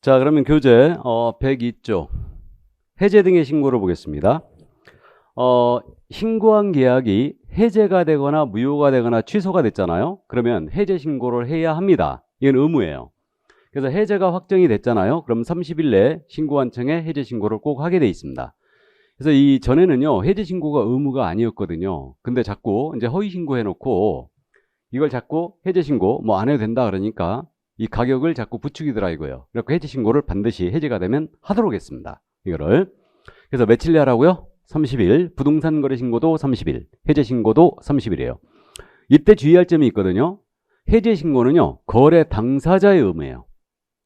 자, 그러면 교재 102쪽 해제 등의 신고를 보겠습니다. 신고한 계약이 해제가 되거나 무효가 되거나 취소가 됐잖아요. 그러면 해제 신고를 해야 합니다. 이건 의무예요. 그래서 해제가 확정이 됐잖아요. 그럼 30일 내에 신고한청에 해제 신고를 꼭 하게 돼 있습니다. 그래서 이 전에는요, 해제 신고가 의무가 아니었거든요. 근데 자꾸 이제 허위 신고해 놓고 이걸 자꾸 해제 신고 뭐 안 해도 된다 그러니까 이 가격을 자꾸 부추기더라 이거예요. 그래서 해제 신고를 반드시 해제가 되면 하도록 했습니다. 이거를. 그래서 며칠 내라고요? 30일. 부동산 거래 신고도 30일. 해제 신고도 30일이에요. 이때 주의할 점이 있거든요. 해제 신고는요, 거래 당사자의 의무예요.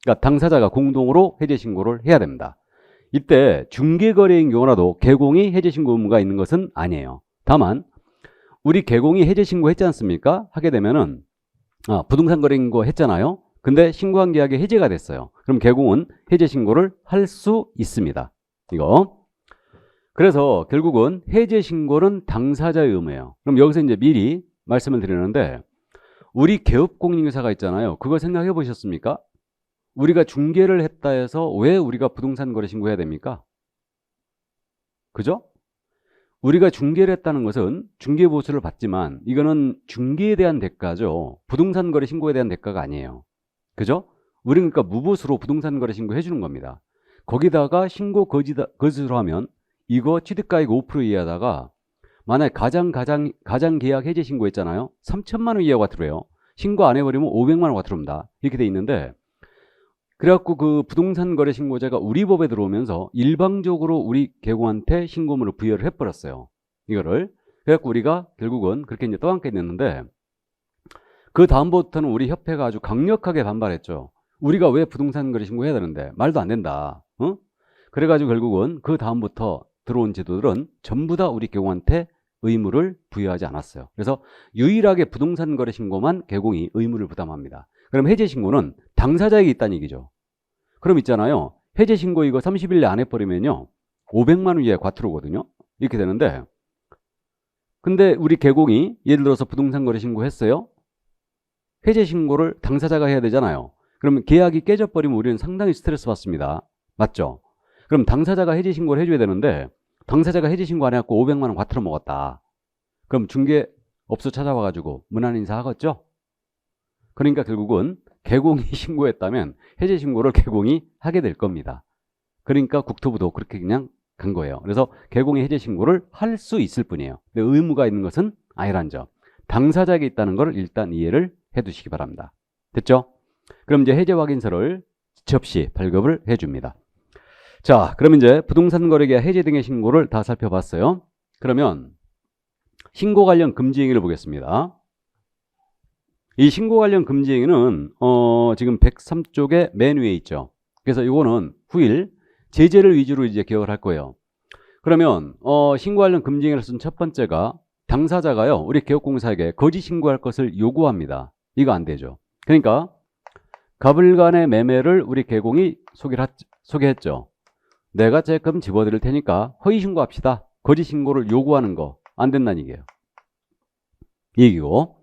그러니까 당사자가 공동으로 해제 신고를 해야 됩니다. 이때 중개거래인 경우라도 개공이 해제 신고 의무가 있는 것은 아니에요. 다만 우리 개공이 해제 신고했지 않습니까? 하게 되면은 부동산 거래 신고 했잖아요. 근데 신고한 계약이 해제가 됐어요. 그럼 개공은 해제 신고를 할 수 있습니다. 이거. 그래서 결국은 해제 신고는 당사자의 의무예요. 그럼 여기서 이제 미리 말씀을 드리는데 우리 개업공인중개사가 있잖아요. 그거 생각해 보셨습니까? 우리가 중개를 했다 해서 왜 우리가 부동산 거래 신고해야 됩니까? 그죠? 우리가 중개를 했다는 것은 중개보수를 받지만 이거는 중개에 대한 대가죠. 부동산 거래 신고에 대한 대가가 아니에요. 그죠? 우리는 그러니까 무보수로 부동산 거래 신고 해주는 겁니다. 거기다가 신고 거짓으로 하면 이거 취득가액 5% 이하다가 만약에 가장 계약 해제 신고했잖아요. 3천만 원 이하가 들어요. 신고 안 해버리면 500만 원가 들어옵니다. 이렇게 돼 있는데 그래갖고 그 부동산 거래 신고자가 우리 법에 들어오면서 일방적으로 우리 개공한테 신고문을 부여를 해버렸어요. 이거를. 그래갖고 우리가 결국은 그렇게 이제 떠안게 됐는데 그 다음부터는 우리 협회가 아주 강력하게 반발했죠. 우리가 왜 부동산 거래 신고해야 되는데 말도 안 된다. 그래가지고 결국은 그 다음부터 들어온 제도들은 전부 다 우리 개공한테 의무를 부여하지 않았어요. 그래서 유일하게 부동산 거래 신고만 개공이 의무를 부담합니다. 그럼 해제 신고는 당사자에게 있다는 얘기죠. 그럼 있잖아요. 해제 신고 이거 30일 내 안 해버리면요 500만 원 이하의 과태료거든요. 이렇게 되는데 근데 우리 개공이 예를 들어서 부동산 거래 신고했어요. 해제 신고를 당사자가 해야 되잖아요. 그러면 계약이 깨져버리면 우리는 상당히 스트레스 받습니다. 맞죠? 그럼 당사자가 해제 신고를 해줘야 되는데 당사자가 해제 신고 안 해갖고 500만 원 과태료 먹었다. 그럼 중개업소 찾아와가지고 문안 인사하겠죠? 그러니까 결국은 개공이 신고했다면 해제 신고를 개공이 하게 될 겁니다. 그러니까 국토부도 그렇게 그냥 간 거예요. 그래서 개공이 해제 신고를 할 수 있을 뿐이에요. 근데 의무가 있는 것은 아니란 점. 당사자에게 있다는 걸 일단 이해를 해두시기 바랍니다. 됐죠? 그럼 이제 해제 확인서를 접시 발급을 해줍니다. 자, 그럼 이제 부동산 거래계약 해제 등의 신고를 다 살펴봤어요. 그러면 신고 관련 금지 행위를 보겠습니다. 이 신고 관련 금지 행위는 지금 103쪽에 맨 위에 있죠. 그래서 이거는 후일 제재를 위주로 이제 기억을 할 거예요. 그러면 신고 관련 금지 행위를 쓴 첫 번째가 당사자가요, 우리 개업공사에게 거짓 신고할 것을 요구합니다. 이거 안 되죠. 그러니까 가불간의 매매를 우리 개공이 소개했죠. 내가 조금 집어드릴 테니까 허위 신고합시다. 거짓 신고를 요구하는 거 안 된다는 얘기예요. 이 얘기고.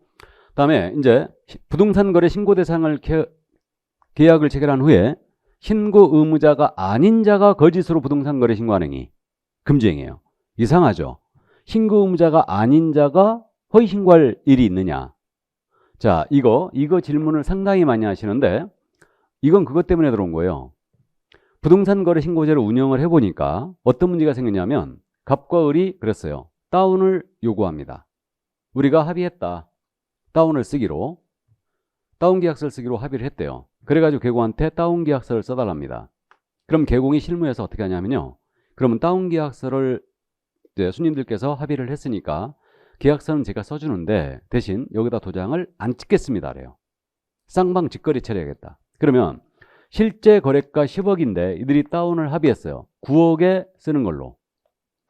그다음에 이제 부동산 거래 신고 대상을 계약을 체결한 후에 신고 의무자가 아닌 자가 거짓으로 부동산 거래 신고하는 행위 금지 행위예요. 이상하죠. 신고 의무자가 아닌 자가 허위 신고할 일이 있느냐. 자, 이거 질문을 상당히 많이 하시는데 이건 그것 때문에 들어온 거예요. 부동산 거래 신고제를 운영을 해보니까 어떤 문제가 생겼냐면 갑과 을이 그랬어요. 다운을 요구합니다. 우리가 합의했다. 다운을 쓰기로, 다운 계약서를 쓰기로 합의를 했대요. 그래가지고 개공한테 다운 계약서를 써달랍니다. 그럼 개공이 실무에서 어떻게 하냐면요. 그러면 다운 계약서를 이제 손님들께서 합의를 했으니까 계약서는 제가 써주는데 대신 여기다 도장을 안 찍겠습니다. 그래요. 쌍방 직거래 처리하겠다. 그러면 실제 거래가 10억인데 이들이 다운을 합의했어요. 9억에 쓰는 걸로.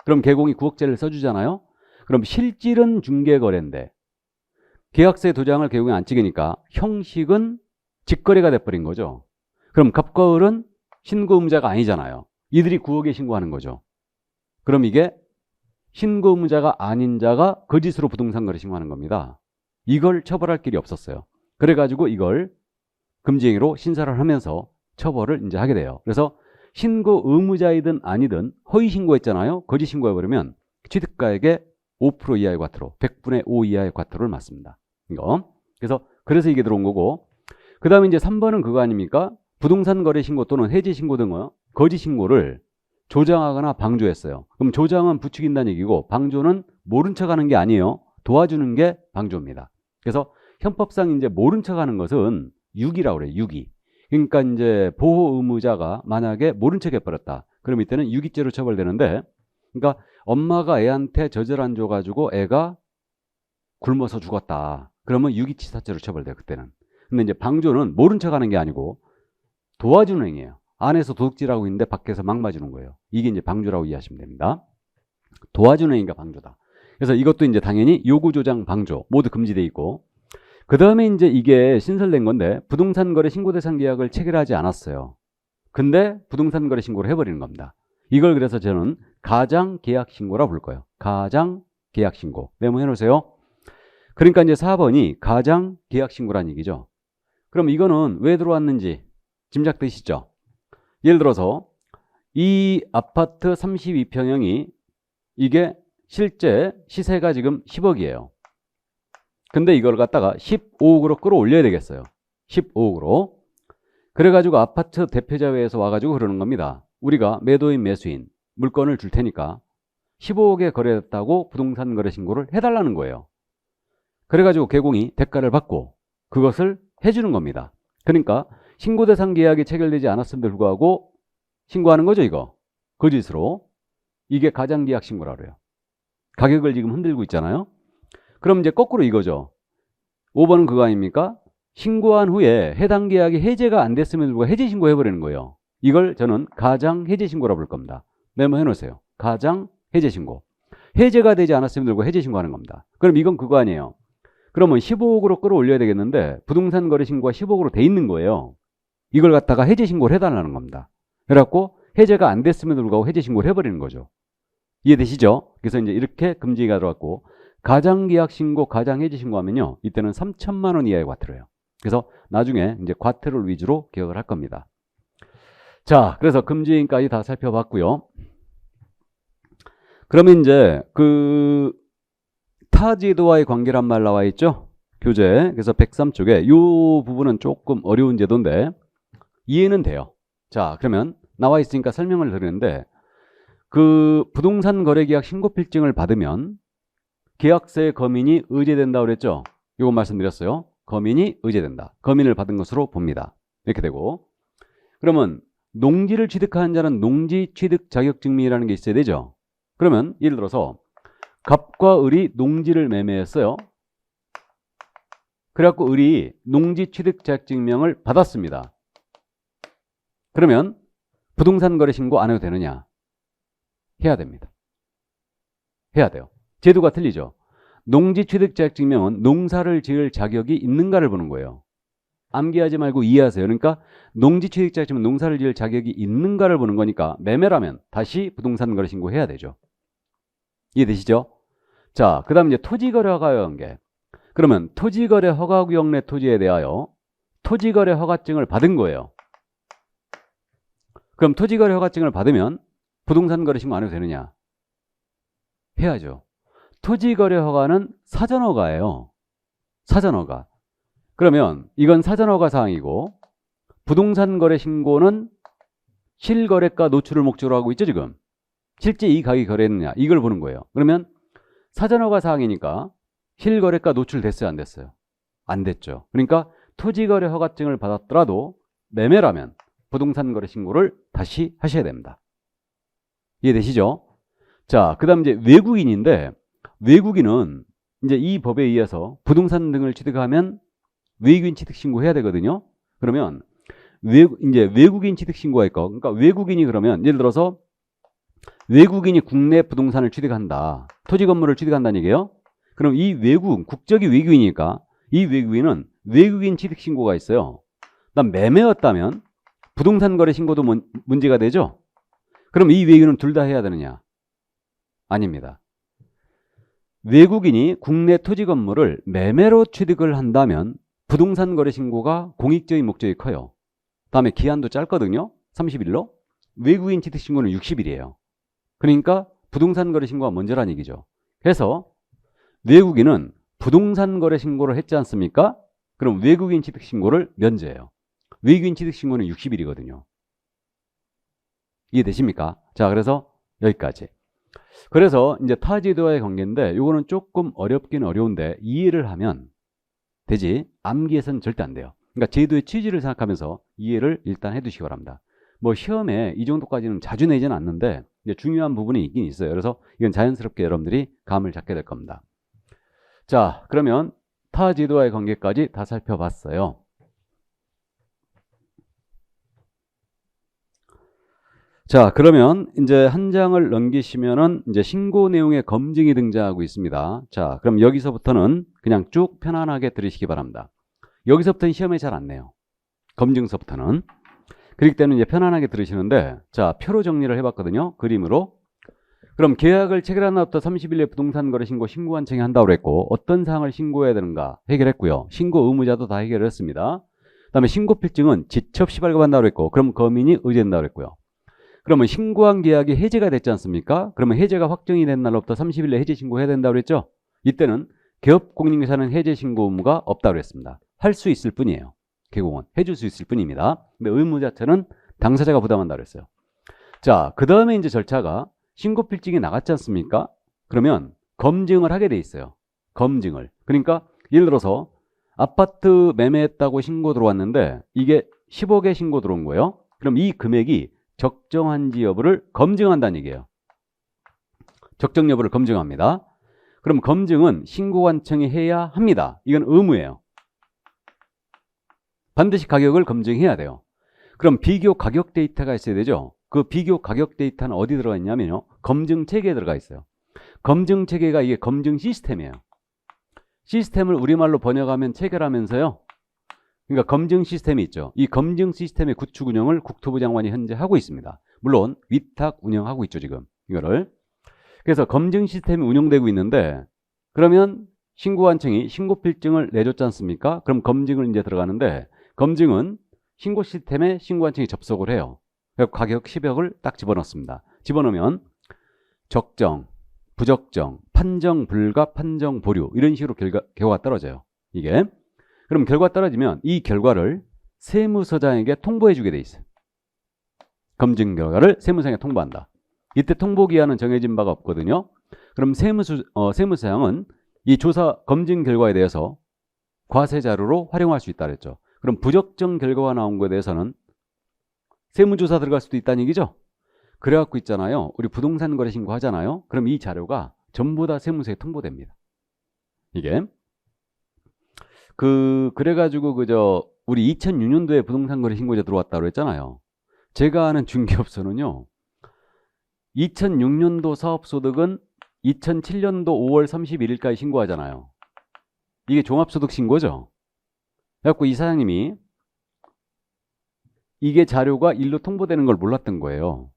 그럼 개공이 9억짜리를 써주잖아요. 그럼 실질은 중개거래인데 계약서에 도장을 개공이 안 찍으니까 형식은 직거래가 돼버린 거죠. 그럼 갑과 을은 신고 의무자가 아니잖아요. 이들이 9억에 신고하는 거죠. 그럼 이게 신고 의무자가 아닌 자가 거짓으로 부동산 거래 신고하는 겁니다. 이걸 처벌할 길이 없었어요. 그래가지고 이걸 금지행위로 신사를 하면서 처벌을 이제 하게 돼요. 그래서 신고 의무자이든 아니든 허위 신고했잖아요. 거짓 신고해버리면 취득가액의 5% 이하의 과태료, 100분의 5 이하의 과태료를 맞습니다. 이거. 그래서 이게 들어온 거고, 그 다음에 이제 3번은 그거 아닙니까? 부동산 거래 신고 또는 해지 신고 등의 거짓 신고를 조장하거나 방조했어요. 그럼 조장은 부추긴다는 얘기고, 방조는 모른 척 하는 게 아니에요. 도와주는 게 방조입니다. 그래서 형법상 이제 모른 척 하는 것은 유기라고 그래요. 유기. 그러니까 이제 보호 의무자가 만약에 모른 척 해버렸다. 그럼 이때는 유기죄로 처벌되는데, 그러니까 엄마가 애한테 젖을 안 줘가지고 애가 굶어서 죽었다. 그러면 유기치사죄로 처벌돼요. 그때는. 근데 이제 방조는 모른 척 하는 게 아니고 도와주는 행위예요. 안에서 도둑질하고 있는데 밖에서 막 맞으는 거예요. 이게 이제 방조라고 이해하시면 됩니다. 도와주는 행위가 방조다. 그래서 이것도 이제 당연히 요구, 조장, 방조 모두 금지돼 있고, 그 다음에 이제 이게 신설된 건데, 부동산 거래 신고 대상 계약을 체결하지 않았어요. 근데 부동산 거래 신고를 해버리는 겁니다. 이걸 그래서 저는 가장 계약 신고라고 부를 거예요. 가장 계약 신고. 메모해 놓으세요. 그러니까 이제 4번이 가장 계약 신고란 얘기죠. 그럼 이거는 왜 들어왔는지 짐작되시죠? 예를 들어서 이 아파트 32평형이 이게 실제 시세가 지금 10억이에요. 근데 이걸 갖다가 15억으로 끌어올려야 되겠어요. 15억으로. 그래가지고 아파트 대표자회에서 와가지고 그러는 겁니다. 우리가 매도인 매수인 물건을 줄 테니까 15억에 거래됐다고 부동산 거래 신고를 해달라는 거예요. 그래가지고 개공이 대가를 받고 그것을 해주는 겁니다. 그러니까 신고 대상 계약이 체결되지 않았음에도 불구하고 신고하는 거죠, 이거. 거짓으로. 이게 가장 계약 신고라고 그래요. 가격을 지금 흔들고 있잖아요. 그럼 이제 거꾸로 이거죠. 5번은 그거 아닙니까? 신고한 후에 해당 계약이 해제가 안 됐음에도 불구하고 해제 신고해버리는 거예요. 이걸 저는 가장 해제 신고라고 볼 겁니다. 메모해 놓으세요. 가장 해제 신고. 해제가 되지 않았음에도 불구하고 해제 신고하는 겁니다. 그럼 이건 그거 아니에요. 그러면 15억으로 끌어올려야 되겠는데 부동산 거래 신고가 15억으로 돼 있는 거예요. 이걸 갖다가 해제 신고를 해달라는 겁니다. 그래갖고 해제가 안 됐음에도 불구하고 해제 신고를 해버리는 거죠. 이해되시죠? 그래서 이제 이렇게 금지가 들어왔고, 가장 계약 신고, 가장 해지 신고하면요, 이때는 3천만 원 이하의 과태료예요. 그래서 나중에 이제 과태료를 위주로 개혁을 할 겁니다. 자, 그래서 금지인까지 다 살펴봤고요. 그러면 이제 그 타제도와의 관계란 말 나와 있죠? 교재. 그래서 103쪽에 이 부분은 조금 어려운 제도인데 이해는 돼요. 자, 그러면 나와 있으니까 설명을 드리는데, 그 부동산 거래계약 신고필증을 받으면 계약서의 거민이 의제된다고 그랬죠? 이거 말씀드렸어요. 거민이 의제된다. 거민을 받은 것으로 봅니다. 이렇게 되고, 그러면 농지를 취득한 자는 농지 취득 자격 증명이라는 게 있어야 되죠? 그러면 예를 들어서 갑과 을이 농지를 매매했어요. 그래갖고 을이 농지 취득 자격 증명을 받았습니다. 그러면 부동산 거래 신고 안 해도 되느냐? 해야 됩니다. 해야 돼요. 제도가 틀리죠. 농지 취득 자격 증명은 농사를 지을 자격이 있는가를 보는 거예요. 암기하지 말고 이해하세요. 그러니까 농지 취득 자격 증명, 농사를 지을 자격이 있는가를 보는 거니까 매매라면 다시 부동산 거래 신고 해야 되죠. 이해되시죠? 자, 그 다음 이제 토지거래 허가의 관계. 그러면 토지거래 허가구역 내 토지에 대하여 토지거래 허가증을 받은 거예요. 그럼 토지거래 허가증을 받으면 부동산 거래 신고 안 해도 되느냐? 해야죠. 토지거래 허가는 사전허가예요. 사전허가. 그러면 이건 사전허가 사항이고, 부동산 거래 신고는 실거래가 노출을 목적으로 하고 있죠, 지금. 실제 이 가격이 거래했느냐, 이걸 보는 거예요. 그러면 사전허가 사항이니까 실거래가 노출됐어요, 안 됐어요? 안 됐죠. 그러니까 토지거래 허가증을 받았더라도 매매라면 부동산 거래 신고를 다시 하셔야 됩니다. 이해되시죠? 자, 그 다음 이제 외국인인데, 외국인은 이제 이 법에 의해서 부동산 등을 취득하면 외국인 취득 신고해야 되거든요. 그러면 이제 외국인 취득 신고가 있고, 그러니까 외국인이 그러면 예를 들어서 외국인이 국내 부동산을 취득한다. 토지 건물을 취득한다는 얘기예요. 그럼 이 국적이 외국인이니까 이 외국인은 외국인 취득 신고가 있어요. 그다음 매매였다면 부동산 거래 신고도 문제가 되죠. 그럼 이 외국인은 둘 다 해야 되느냐? 아닙니다. 외국인이 국내 토지 건물을 매매로 취득을 한다면 부동산 거래 신고가 공익적인 목적이 커요. 다음에 기한도 짧거든요. 30일로. 외국인 취득신고는 60일이에요. 그러니까 부동산 거래 신고가 먼저란 얘기죠. 그래서 외국인은 부동산 거래 신고를 했지 않습니까? 그럼 외국인 취득 신고를 면제해요. 외국인 취득 신고는 60일이거든요. 이해되십니까? 자, 그래서 여기까지. 그래서 이제 타 제도와의 관계인데 이거는 조금 어렵긴 어려운데 이해를 하면 되지 암기해서는 절대 안 돼요. 그러니까 제도의 취지를 생각하면서 이해를 일단 해두시기 바랍니다. 뭐 시험에 이 정도까지는 자주 내지는 않는데 이제 중요한 부분이 있긴 있어요. 그래서 이건 자연스럽게 여러분들이 감을 잡게 될 겁니다. 자, 그러면 타 제도와의 관계까지 다 살펴봤어요. 자, 그러면 이제 한 장을 넘기시면은 이제 신고 내용의 검증이 등장하고 있습니다. 자, 그럼 여기서부터는 그냥 쭉 편안하게 들으시기 바랍니다. 여기서부터는 시험에 잘 안 내요. 검증서부터는. 그렇기 때문에 이제 편안하게 들으시는데, 자, 표로 정리를 해봤거든요. 그림으로. 그럼 계약을 체결한 날부터 30일 내 부동산 거래 신고 신고관청에 한다고 그랬고, 어떤 사항을 신고해야 되는가 해결했고요. 신고 의무자도 다 해결을 했습니다. 그다음에 신고 필증은 지체 없이 발급한다고 그랬고, 그럼 거민이 의제된다고 그랬고요. 그러면 신고한 계약이 해제가 됐지 않습니까? 그러면 해제가 확정이 된 날로부터 30일 내 해제 신고해야 된다고 그랬죠? 이때는 개업공인중개사는 해제 신고 의무가 없다고 그랬습니다. 할 수 있을 뿐이에요. 개공은 해줄 수 있을 뿐입니다. 근데 의무 자체는 당사자가 부담한다고 그랬어요. 자, 그 다음에 이제 절차가 신고 필증이 나갔지 않습니까? 그러면 검증을 하게 돼 있어요. 검증을. 그러니까 예를 들어서 아파트 매매했다고 신고 들어왔는데 이게 10억에 신고 들어온 거예요. 그럼 이 금액이 적정한지 여부를 검증한다는 얘기예요. 적정 여부를 검증합니다. 그럼 검증은 신고관청이 해야 합니다. 이건 의무예요. 반드시 가격을 검증해야 돼요. 그럼 비교 가격 데이터가 있어야 되죠. 그 비교 가격 데이터는 어디 들어가 있냐면요. 검증 체계에 들어가 있어요. 검증 체계가 이게 검증 시스템이에요. 시스템을 우리말로 번역하면 체계라면서요. 그러니까 검증 시스템이 있죠. 이 검증 시스템의 구축 운영을 국토부 장관이 현재 하고 있습니다. 물론 위탁 운영하고 있죠, 지금. 이거를. 그래서 검증 시스템이 운영되고 있는데 그러면 신고관청이 신고 필증을 내줬지 않습니까? 그럼 검증을 이제 들어가는데 검증은 신고 시스템에 신고관청이 접속을 해요. 그래서 가격 10억을 딱 집어넣습니다. 집어넣으면 적정, 부적정, 판정 불가, 판정 보류 이런 식으로 결과가 떨어져요. 이게. 그럼 결과 떨어지면 이 결과를 세무서장에게 통보해 주게 돼 있어요. 검증 결과를 세무서장에 통보한다. 이때 통보기한은 정해진 바가 없거든요. 그럼 세무서장은 이 조사 검증 결과에 대해서 과세 자료로 활용할 수 있다 그랬죠. 그럼 부적정 결과가 나온 거에 대해서는 세무조사 들어갈 수도 있다는 얘기죠. 그래갖고 있잖아요. 우리 부동산 거래 신고 하잖아요. 그럼 이 자료가 전부 다 세무서에 통보됩니다. 이게. 그래가지고 우리 2006년도에 부동산 거래 신고자 들어왔다고 했잖아요. 제가 아는 중개업소는요. 2006년도 사업소득은 2007년도 5월 31일까지 신고하잖아요. 이게 종합소득 신고죠. 그래갖고 이 사장님이 이게 자료가 일로 통보되는 걸 몰랐던 거예요.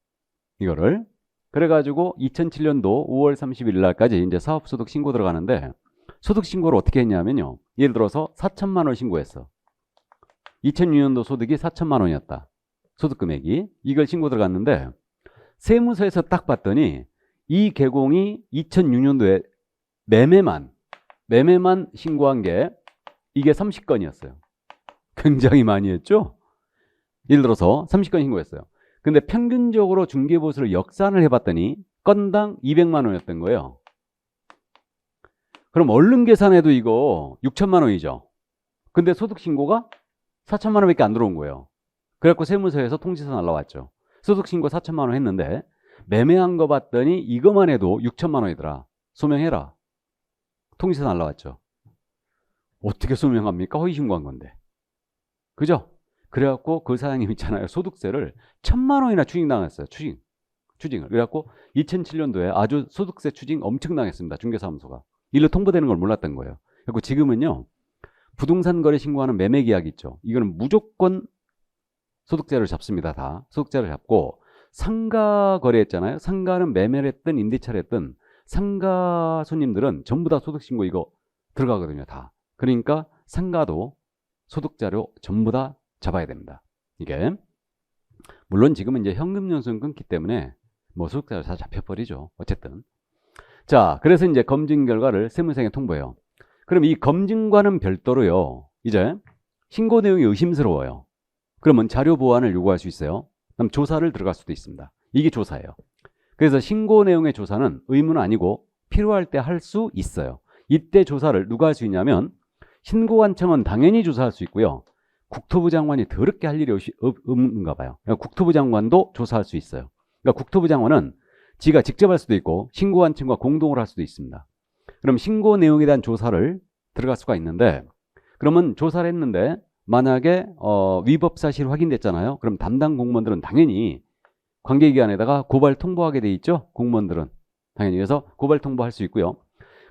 이거를. 그래가지고 2007년도 5월 31일 날까지 이제 사업소득 신고 들어가는데 소득 신고를 어떻게 했냐면요. 예를 들어서 4천만 원 신고했어. 2006년도 소득이 4천만 원이었다. 소득 금액이. 이걸 신고 들어갔는데 세무서에서 딱 봤더니 이 개공이 2006년도에 매매만 신고한 게 이게 30건이었어요. 굉장히 많이 했죠? 예를 들어서 30건 신고했어요. 근데 평균적으로 중개보수를 역산을 해봤더니 건당 200만 원이었던 거예요. 그럼 얼른 계산해도 이거 6천만 원이죠. 근데 소득 신고가 4천만 원밖에 안 들어온 거예요. 그래갖고 세무서에서 통지서 날라왔죠. 소득 신고 4천만 원 했는데 매매한 거 봤더니 이거만 해도 6천만 원이더라. 소명해라. 통지서 날라왔죠. 어떻게 소명합니까? 허위 신고한 건데. 그죠? 그래갖고 그 사장님 있잖아요. 소득세를 1,000만 원이나 추징당했어요. 추징을. 그래갖고 2007년도에 아주 소득세 추징 엄청 당했습니다. 중개사무소가. 일로 통보되는 걸 몰랐던 거예요. 그리고 지금은요. 부동산 거래 신고하는 매매 계약 있죠. 이거는 무조건 소득세를 잡습니다. 다. 소득세를 잡고 상가 거래했잖아요. 상가는 매매를 했든 임대차를 했든 상가 손님들은 전부 다 소득신고 이거 들어가거든요. 다. 그러니까 상가도 소득자료 전부 다 잡아야 됩니다. 이게 물론 지금은 이제 현금 연수는 끊기 때문에 뭐 소득세가 다 잡혀버리죠. 어쨌든 자, 그래서 이제 검증 결과를 세무서에 통보해요. 그럼 이 검증과는 별도로요, 이제 신고 내용이 의심스러워요. 그러면 자료 보완을 요구할 수 있어요. 그럼 조사를 들어갈 수도 있습니다. 이게 조사예요. 그래서 신고 내용의 조사는 의무는 아니고 필요할 때 할 수 있어요. 이때 조사를 누가 할 수 있냐면 신고관청은 당연히 조사할 수 있고요. 국토부 장관이 더럽게 할 일이 없는가 봐요. 그러니까 국토부 장관도 조사할 수 있어요. 그러니까 국토부 장관은 지가 직접 할 수도 있고 신고관청과 공동으로 할 수도 있습니다. 그럼 신고 내용에 대한 조사를 들어갈 수가 있는데, 그러면 조사를 했는데 만약에 위법 사실 확인됐잖아요. 그럼 담당 공무원들은 당연히 관계기관에다가 고발 통보하게 돼 있죠. 공무원들은 당연히. 그래서 고발 통보할 수 있고요.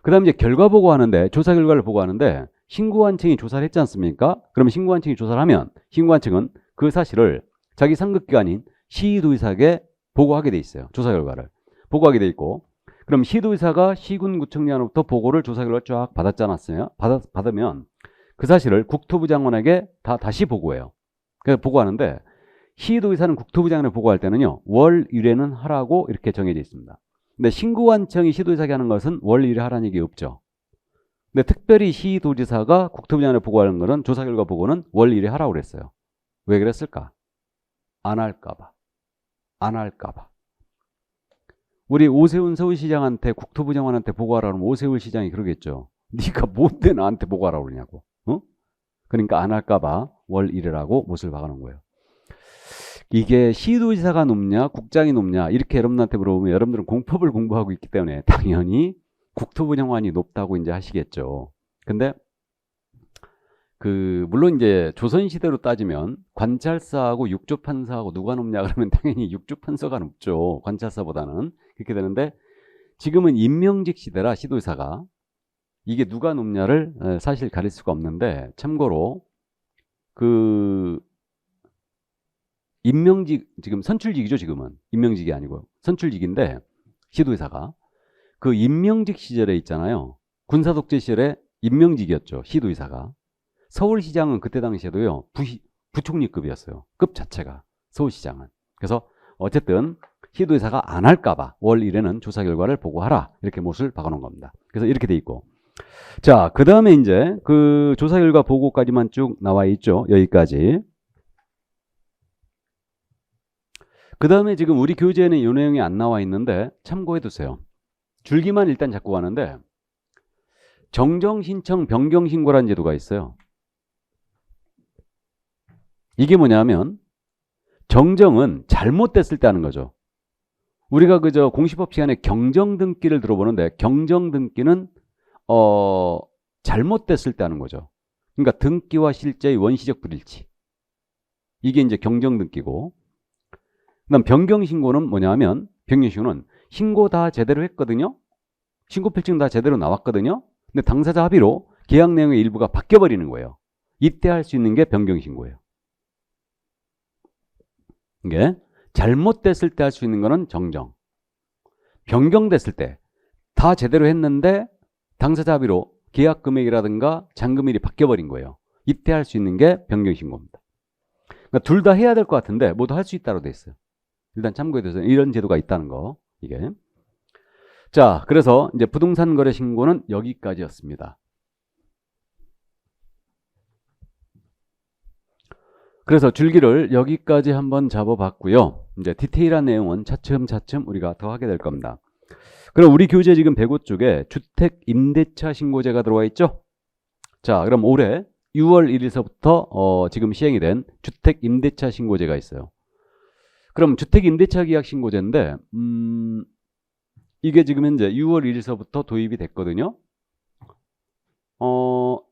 그 다음에 이제 결과 보고하는데, 조사 결과를 보고하는데 신고관청이 조사를 했지 않습니까? 그러면 신고관청이 조사를 하면 신고관청은 그 사실을 자기 상급기관인 시도의사에게 보고하게 돼 있어요. 조사 결과를 보고하게 돼 있고, 그럼 시도의사가 시군구청장으로부터 보고를 조사 결과를 쫙 받았지 않았어요? 받으면 그 사실을 국토부 장관에게 다시 보고해요. 그래서 보고하는데, 시도의사는 국토부 장관에 보고할 때는요, 월 1회는 하라고 이렇게 정해져 있습니다. 근데 신고관청이 시도지사에게 하는 것은 월 1회 하라는 얘기 없죠. 근데 특별히 시도지사가 국토부 장관에 보고하는 것은, 조사 결과 보고는 월 1회 하라고 그랬어요. 왜 그랬을까? 안 할까봐. 안 할까봐. 우리 오세훈 서울시장한테 국토부 장관한테 보고하라고 하면 오세훈 시장이 그러겠죠. 네가 뭔데 나한테 보고하라고 그러냐고. 그러니까 안 할까봐 월 1회라고 못을 박아놓은 거예요. 이게 시도지사가 높냐 국장이 높냐 이렇게 여러분한테 물어보면 여러분들은 공법을 공부하고 있기 때문에 당연히 국토부 장관이 높다고 이제 하시겠죠. 근데 물론 이제 조선시대로 따지면 관찰사하고 육조판사하고 누가 높냐 그러면 당연히 육조판사가 높죠. 관찰사보다는. 그렇게 되는데 지금은 임명직 시대라 시도지사가 이게 누가 높냐를 사실 가릴 수가 없는데, 참고로 임명직, 지금 선출직이죠. 지금은 임명직이 아니고 선출직인데, 시도의사가 그 임명직 시절에 있잖아요. 군사독재 시절에 임명직이었죠. 시도의사가. 서울시장은 그때 당시에도요, 부총리급이었어요. 급 자체가, 서울시장은. 그래서 어쨌든 시도의사가 안 할까봐 월 1회는 조사 결과를 보고하라 이렇게 못을 박아놓은 겁니다. 그래서 이렇게 돼 있고, 자, 그 다음에 이제 그 조사 결과 보고까지만 쭉 나와 있죠. 여기까지. 그 다음에 지금 우리 교재에는 이 내용이 안 나와 있는데 참고해 두세요. 줄기만 일단 잡고 가는데, 정정신청 변경신고라는 제도가 있어요. 이게 뭐냐면 정정은 잘못됐을 때 하는 거죠. 우리가 그저 공시법 시간에 경정등기를 들어보는데, 경정등기는 잘못됐을 때 하는 거죠. 그러니까 등기와 실제의 원시적 불일치. 이게 이제 경정등기고, 그다음 변경신고는 뭐냐면, 변경신고는 신고 다 제대로 했거든요. 신고 필증 다 제대로 나왔거든요. 근데 당사자 합의로 계약 내용의 일부가 바뀌어버리는 거예요. 이때 할 수 있는 게 변경신고예요. 이게 잘못됐을 때 할 수 있는 거는 정정. 변경됐을 때 다 제대로 했는데 당사자 합의로 계약 금액이라든가 잔금일이 바뀌어버린 거예요. 이때 할 수 있는 게 변경신고입니다. 그러니까 둘 다 해야 될 것 같은데 모두 할 수 있다고 돼 있어요. 일단 참고해 두세요. 이런 제도가 있다는 거. 이게. 자, 그래서 이제 부동산 거래 신고는 여기까지였습니다. 그래서 줄기를 여기까지 한번 잡아봤고요. 이제 디테일한 내용은 차츰차츰 우리가 더 하게 될 겁니다. 그럼 우리 교재 지금 105 쪽에 주택 임대차 신고제가 들어와 있죠? 자, 그럼 올해 6월 1일서부터 지금 시행이 된 주택 임대차 신고제가 있어요. 그럼 주택 임대차 계약 신고제인데 이게 지금 현재 6월 1일서부터 도입이 됐거든요.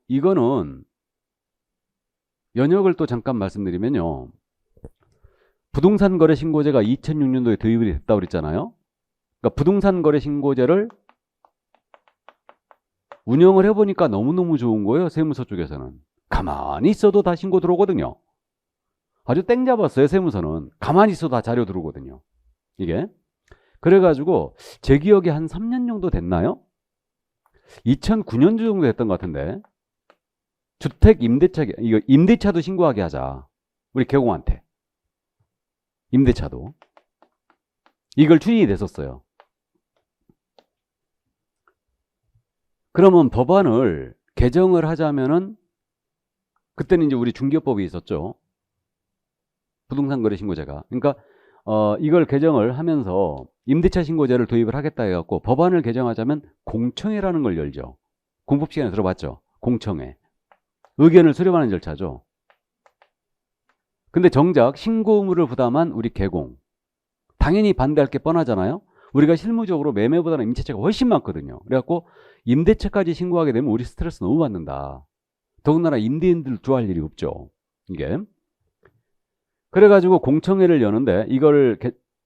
이거는 연역을 또 잠깐 말씀드리면요. 부동산 거래 신고제가 2006년도에 도입이 됐다고 그랬잖아요. 그러니까 부동산 거래 신고제를 운영을 해보니까 너무너무 좋은 거예요. 세무서 쪽에서는. 가만히 있어도 다 신고 들어오거든요. 아주 땡 잡았어요. 세무서는. 가만히 있어도 다 자료 들어오거든요. 이게. 그래가지고 제 기억에 한 3년 정도 됐나요? 2009년 정도 됐던 것 같은데, 주택 임대차, 이거 임대차도 신고하게 하자. 우리 개공한테. 임대차도. 이걸 추진이 됐었어요. 그러면 법안을 개정을 하자면은 그때는 이제 우리 중개법이 있었죠. 부동산 거래 신고제가. 그러니까 이걸 개정을 하면서 임대차 신고제를 도입을 하겠다 해갖고 법안을 개정하자면 공청회라는 걸 열죠. 공법 시간에 들어봤죠. 공청회. 의견을 수렴하는 절차죠. 근데 정작 신고 의무를 부담한 우리 개공. 당연히 반대할 게 뻔하잖아요. 우리가 실무적으로 매매보다는 임대차가 훨씬 많거든요. 그래갖고 임대차까지 신고하게 되면 우리 스트레스 너무 받는다. 더군다나 임대인들 좋아할 일이 없죠. 이게. 그래가지고 공청회를 여는데 이걸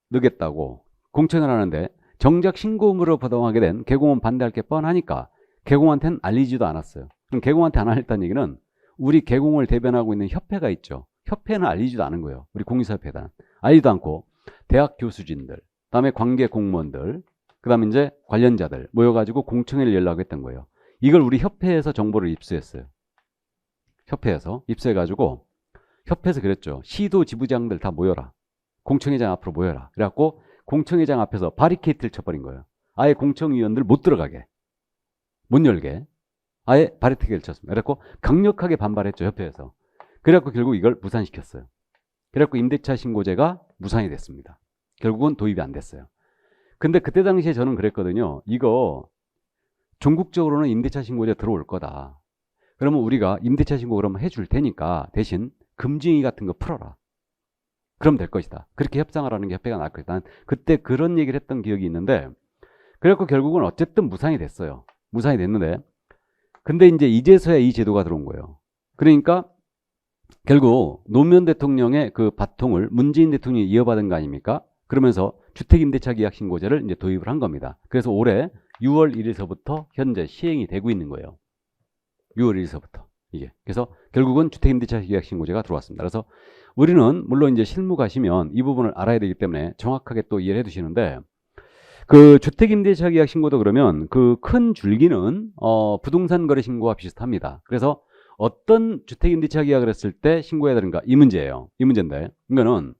넣겠다고 공청회를 하는데 정작 신고 의무를 부담하게 된 개공은 반대할 게 뻔하니까 개공한테는 알리지도 않았어요. 그럼 개공한테 안 알렸다는 얘기는 우리 개공을 대변하고 있는 협회가 있죠. 협회는 알리지도 않은 거예요. 우리 공유사협회단. 알리지도 않고 대학 교수진들, 그다음에 관계 공무원들, 그다음에 이제 관련자들 모여가지고 공청회를 열라고 했던 거예요. 이걸 우리 협회에서 정보를 입수했어요. 협회에서 입수해가지고 협회에서 그랬죠. 시도 지부장들 다 모여라. 공청회장 앞으로 모여라. 그래갖고 공청회장 앞에서 바리케이트를 쳐버린 거예요. 아예 공청위원들 못 들어가게. 못 열게. 아예 바리케이트를 쳤습니다. 그래갖고 강력하게 반발했죠. 협회에서. 그래갖고 결국 이걸 무산시켰어요. 그래갖고 임대차 신고제가 무산이 됐습니다. 결국은 도입이 안 됐어요. 근데 그때 당시에 저는 그랬거든요. 이거 전국적으로는 임대차 신고제 들어올 거다. 그러면 우리가 임대차 신고 그러면 해줄 테니까 대신 금징위 같은 거 풀어라. 그럼 될 것이다. 그렇게 협상을 하는 게 협회가 나을 것이다. 난 그때 그런 얘기를 했던 기억이 있는데 그래갖고 결국은 어쨌든 무산이 됐어요. 무산이 됐는데 근데 이제 이제서야 이 제도가 들어온 거예요. 그러니까 결국 노무현 대통령의 그 바통을 문재인 대통령이 이어받은 거 아닙니까? 그러면서 주택임대차 계약신고제를 이제 도입을 한 겁니다. 그래서 올해 6월 1일서부터 현재 시행이 되고 있는 거예요. 6월 1일서부터 이게. 그래서 결국은 주택임대차 계약신고제가 들어왔습니다. 그래서 우리는 물론 이제 실무 가시면 이 부분을 알아야 되기 때문에 정확하게 또 이해를 해두시는데 그 주택임대차 계약신고도 그러면 그 큰 줄기는 부동산 거래 신고와 비슷합니다. 그래서 어떤 주택임대차 계약을 했을 때 신고해야 되는가 이 문제예요. 이 문제인데 이거는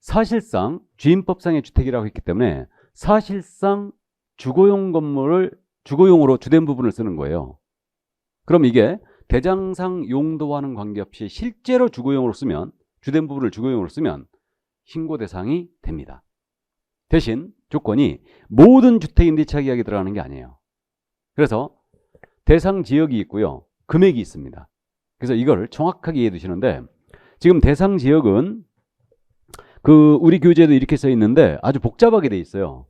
사실상 주임법상의 주택이라고 했기 때문에 사실상 주거용 건물을 주거용으로 주된 부분을 쓰는 거예요. 그럼 이게 대장상 용도와는 관계없이 실제로 주거용으로 쓰면 주된 부분을 주거용으로 쓰면 신고 대상이 됩니다. 대신 조건이 모든 주택임대차 계약이 들어가는 게 아니에요. 그래서 대상 지역이 있고요. 금액이 있습니다. 그래서 이걸 정확하게 이해해 두시는데 지금 대상 지역은 그 우리 교재에도 이렇게 써 있는데 아주 복잡하게 돼 있어요.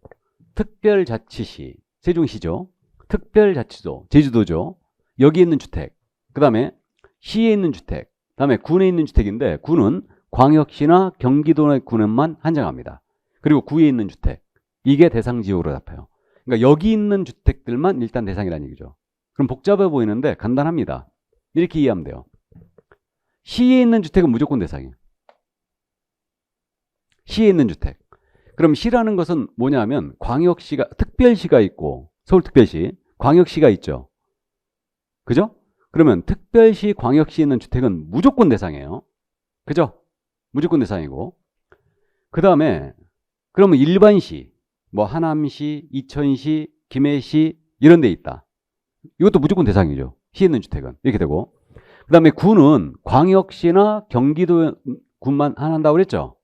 특별자치시, 세종시죠. 특별자치도, 제주도죠. 여기 있는 주택, 그 다음에 시에 있는 주택, 그 다음에 군에 있는 주택인데 군은 광역시나 경기도의 군에만 한정합니다. 그리고 구에 있는 주택, 이게 대상 지역으로 잡혀요. 그러니까 여기 있는 주택들만 일단 대상이라는 얘기죠. 그럼 복잡해 보이는데 간단합니다. 이렇게 이해하면 돼요. 시에 있는 주택은 무조건 대상이에요. 시에 있는 주택. 그럼 시라는 것은 뭐냐면 광역시가, 특별시가 있고 서울특별시, 광역시가 있죠. 그죠? 그러면 특별시, 광역시에 있는 주택은 무조건 대상이에요. 그죠? 무조건 대상이고. 그 다음에 그러면 일반시, 뭐 하남시, 이천시, 김해시 이런 데 있다. 이것도 무조건 대상이죠. 시에 있는 주택은. 이렇게 되고. 그 다음에 구는 광역시나 경기도 군만 한다고 그랬죠.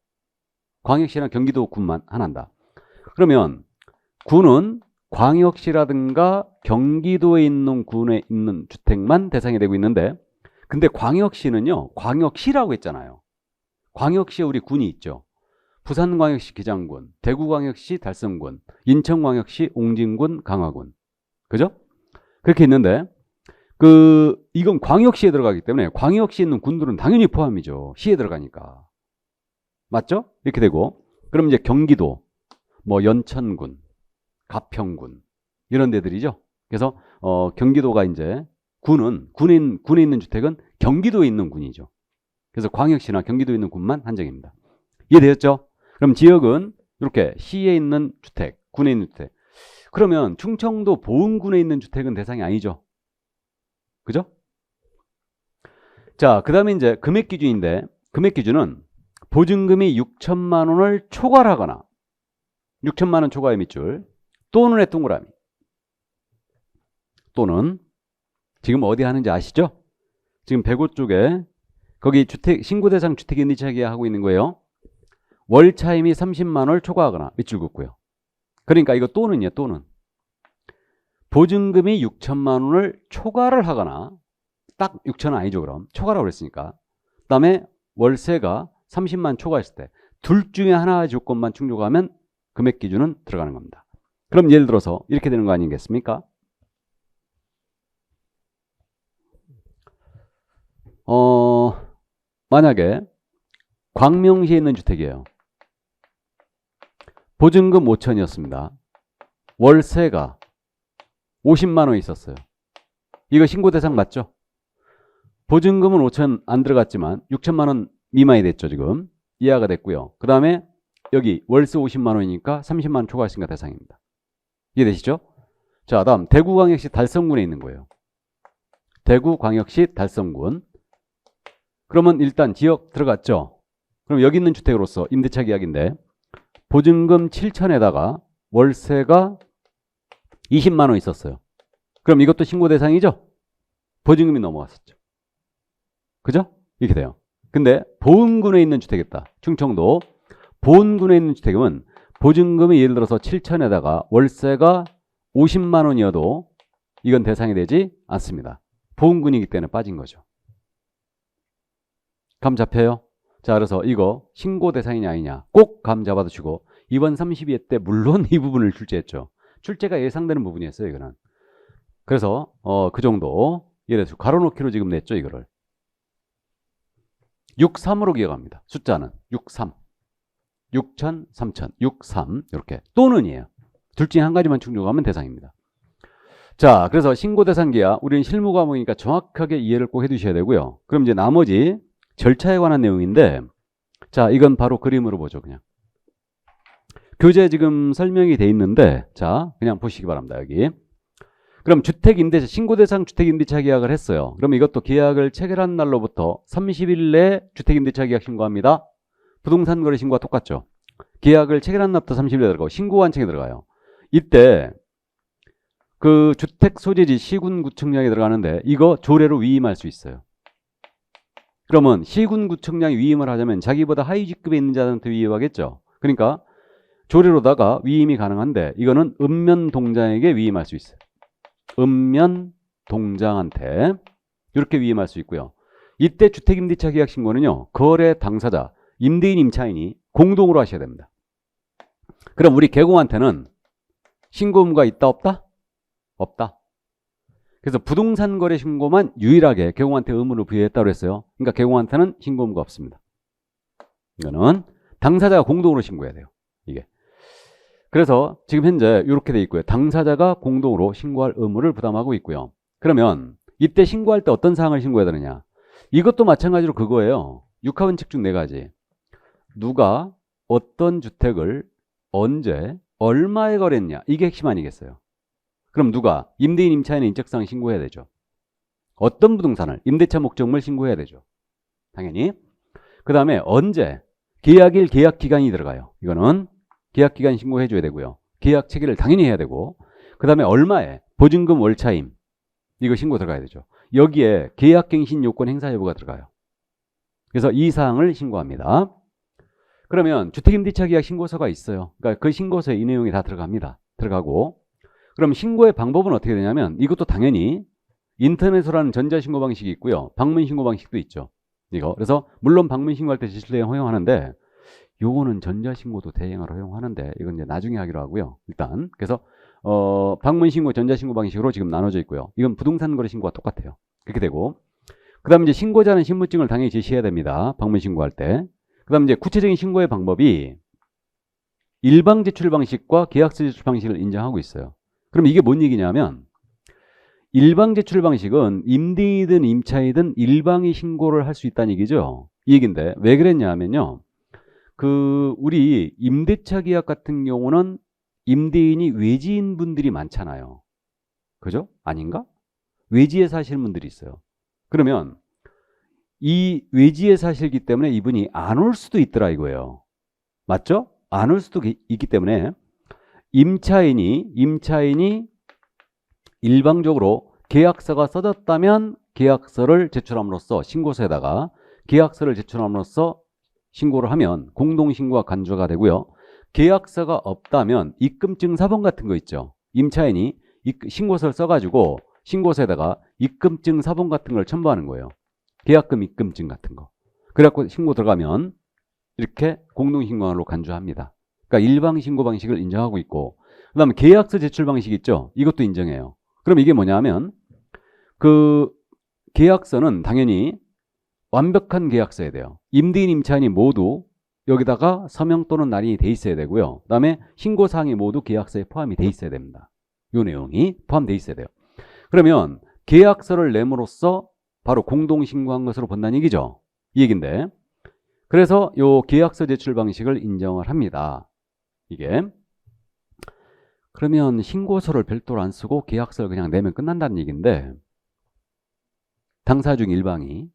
광역시나 경기도 군만 한다. 그러면 구는 광역시라든가 경기도에 있는 군에 있는 주택만 대상이 되고 있는데 근데 광역시는요. 광역시라고 했잖아요. 광역시에 우리 군이 있죠. 부산광역시 기장군, 대구광역시 달성군, 인천광역시 옹진군, 강화군. 그죠? 그렇게 있는데 이건 광역시에 들어가기 때문에 광역시에 있는 군들은 당연히 포함이죠. 시에 들어가니까. 맞죠? 이렇게 되고 그럼 이제 경기도, 뭐 연천군, 가평군 이런 데들이죠. 그래서 경기도가 이제 군에 있는 주택은 경기도에 있는 군이죠. 그래서 광역시나 경기도에 있는 군만 한정입니다. 이해되었죠? 그럼 지역은 이렇게 시에 있는 주택, 군에 있는 주택. 그러면 충청도 보은군에 있는 주택은 대상이 아니죠. 그죠? 자, 그 다음에 이제 금액 기준인데 금액 기준은 보증금이 6천만 원을 초과하거나 6천만 원 초과의 밑줄 또는의 동그라미 또는 지금 어디 하는지 아시죠? 지금 105 쪽에 거기 신고 대상 주택 임대차 계약하고 있는 거예요. 월 차임이 30만 원을 초과하거나 밑줄 긋고요. 그러니까 이거 또는이에요. 또는 보증금이 6천만 원을 초과를 하거나 딱 6천 아니죠. 그럼 초과라고 그랬으니까 그 다음에 월세가 30만 초과했을 때 둘 중에 하나의 조건만 충족하면 금액 기준은 들어가는 겁니다. 그럼 예를 들어서 이렇게 되는 거 아니겠습니까? 만약에 광명시에 있는 주택이에요. 보증금 5천이었습니다. 월세가 50만 원 있었어요. 이거 신고 대상 맞죠? 보증금은 5천 안 들어갔지만 6천만 원 미만이 됐죠. 지금 이해가 됐고요. 그 다음에 여기 월세 50만 원이니까 30만 원 초과했으니까 대상입니다. 이해되시죠? 자, 다음 대구광역시 달성군에 있는 거예요. 대구광역시 달성군. 그러면 일단 지역 들어갔죠. 그럼 여기 있는 주택으로서 임대차 계약인데 보증금 7천에다가 월세가 20만 원 있었어요. 그럼 이것도 신고 대상이죠? 보증금이 넘어갔었죠. 그죠? 이렇게 돼요. 근데 보은군에 있는 주택이었다. 충청도 보은군에 있는 주택이면 보증금이 예를 들어서 7천에다가 월세가 50만 원이어도 이건 대상이 되지 않습니다. 보은군이기 때문에 빠진 거죠. 감 잡혀요? 자, 그래서 이거 신고 대상이냐 아니냐 꼭 감 잡아두시고 이번 32회 때 물론 이 부분을 출제했죠. 출제가 예상되는 부분이었어요. 이거는. 그래서 그 정도 예를 들어서 가로놓기로 지금 냈죠. 이거를 63으로 기억합니다. 숫자는 63 6천, 3천, 63 이렇게 또는이에요. 둘 중에 한 가지만 충족하면 대상입니다. 자, 그래서 신고 대상 계약 우리는 실무 과목이니까 정확하게 이해를 꼭 해두셔야 되고요. 그럼 이제 나머지 절차에 관한 내용인데 자, 이건 바로 그림으로 보죠. 그냥 교재 지금 설명이 돼 있는데 자, 그냥 보시기 바랍니다. 여기. 그럼 주택임대차 신고대상 주택임대차 계약을 했어요. 그럼 이것도 계약을 체결한 날로부터 30일 내에 주택임대차 계약 신고합니다. 부동산 거래 신고와 똑같죠. 계약을 체결한 날부터 30일에 들어가고 신고관청에 들어가요. 이때 그 주택 소재지 시군구청장에 들어가는데 이거 조례로 위임할 수 있어요. 그러면 시군구청장이 위임을 하자면 자기보다 하위 직급에 있는 자한테 위임하겠죠. 그러니까 조례로다가 위임이 가능한데 이거는 읍면동장에게 위임할 수 있어요. 읍면동장한테 이렇게 위임할 수 있고요. 이때 주택임대차 계약 신고는요. 거래 당사자, 임대인, 임차인이 공동으로 하셔야 됩니다. 그럼 우리 개공한테는 신고 의무가 있다 없다? 없다. 그래서 부동산 거래 신고만 유일하게 개공한테 의무를 부여했다고 했어요. 그러니까 개공한테는 신고 의무가 없습니다. 이거는 당사자가 공동으로 신고해야 돼요. 이게. 그래서 지금 현재 이렇게 돼 있고요. 당사자가 공동으로 신고할 의무를 부담하고 있고요. 그러면 이때 신고할 때 어떤 사항을 신고해야 되느냐? 이것도 마찬가지로 그거예요. 육하원칙 중 4가지. 누가 어떤 주택을 언제 얼마에 거래했냐? 이게 핵심 아니겠어요? 그럼 누가 임대인, 임차인의 인적사항을 신고해야 되죠. 어떤 부동산을 임대차 목적물 신고해야 되죠. 당연히. 그 다음에 언제 계약일, 계약기간이 들어가요. 이거는 계약기간 신고해 줘야 되고요. 계약 체결을 당연히 해야 되고 그 다음에 얼마에 보증금 월차임 이거 신고 들어가야 되죠. 여기에 계약갱신 요건 행사 여부가 들어가요. 그래서 이 사항을 신고합니다. 그러면 주택임대차 계약 신고서가 있어요. 그러니까 그 신고서에 이 내용이 다 들어갑니다. 들어가고 그럼 신고의 방법은 어떻게 되냐면 이것도 당연히 인터넷으로 하는 전자신고 방식이 있고요. 방문신고 방식도 있죠. 이거. 그래서 물론 방문신고할 때 지실대행 허용하는데 요거는 전자신고도 대행을 허용하는데 이건 이제 나중에 하기로 하고요. 일단 그래서 방문신고, 전자신고 방식으로 지금 나눠져 있고요. 이건 부동산 거래 신고와 똑같아요. 그렇게 되고 그 다음에 이제 신고자는 신분증을 당연히 제시해야 됩니다. 방문신고할 때. 그 다음에 이제 구체적인 신고의 방법이 일방 제출 방식과 계약서 제출 방식을 인정하고 있어요. 그럼 이게 뭔 얘기냐면 일방 제출 방식은 임대인이든 임차인이든 일방이 신고를 할 수 있다는 얘기죠. 이 얘기인데 왜 그랬냐 하면요. 우리 임대차 계약 같은 경우는 임대인이 외지인 분들이 많잖아요. 그죠? 아닌가? 외지에 사시는 분들이 있어요. 그러면 이 외지의 사실이기 때문에 이분이 안 올 수도 있더라 이거예요. 맞죠? 안 올 수도 있기 때문에 임차인이 일방적으로 계약서가 써졌다면 계약서를 제출함으로써 신고서에다가 계약서를 제출함으로써 신고를 하면 공동신고가 간주가 되고요. 계약서가 없다면 입금증 사본 같은 거 있죠. 임차인이 신고서를 써가지고 신고서에다가 입금증 사본 같은 걸 첨부하는 거예요. 계약금 입금증 같은 거. 그래갖고 신고 들어가면 이렇게 공동신고로 간주합니다. 그러니까 일방신고 방식을 인정하고 있고, 그 다음에 계약서 제출 방식 있죠. 이것도 인정해요. 그럼 이게 뭐냐면 그 계약서는 당연히 완벽한 계약서여야 돼요. 임대인, 임차인이 모두 여기다가 서명 또는 날인이 돼 있어야 되고요. 그 다음에 신고사항이 모두 계약서에 포함이 돼 있어야 됩니다. 이 내용이 포함되어 있어야 돼요. 그러면 계약서를 내므로써 바로 공동신고한 것으로 본다는 얘기죠. 이 얘기인데, 그래서 이 계약서 제출 방식을 인정을 합니다. 이게 그러면 신고서를 별도로 안 쓰고 계약서를 그냥 내면 끝난다는 얘기인데, 당사 중 일방이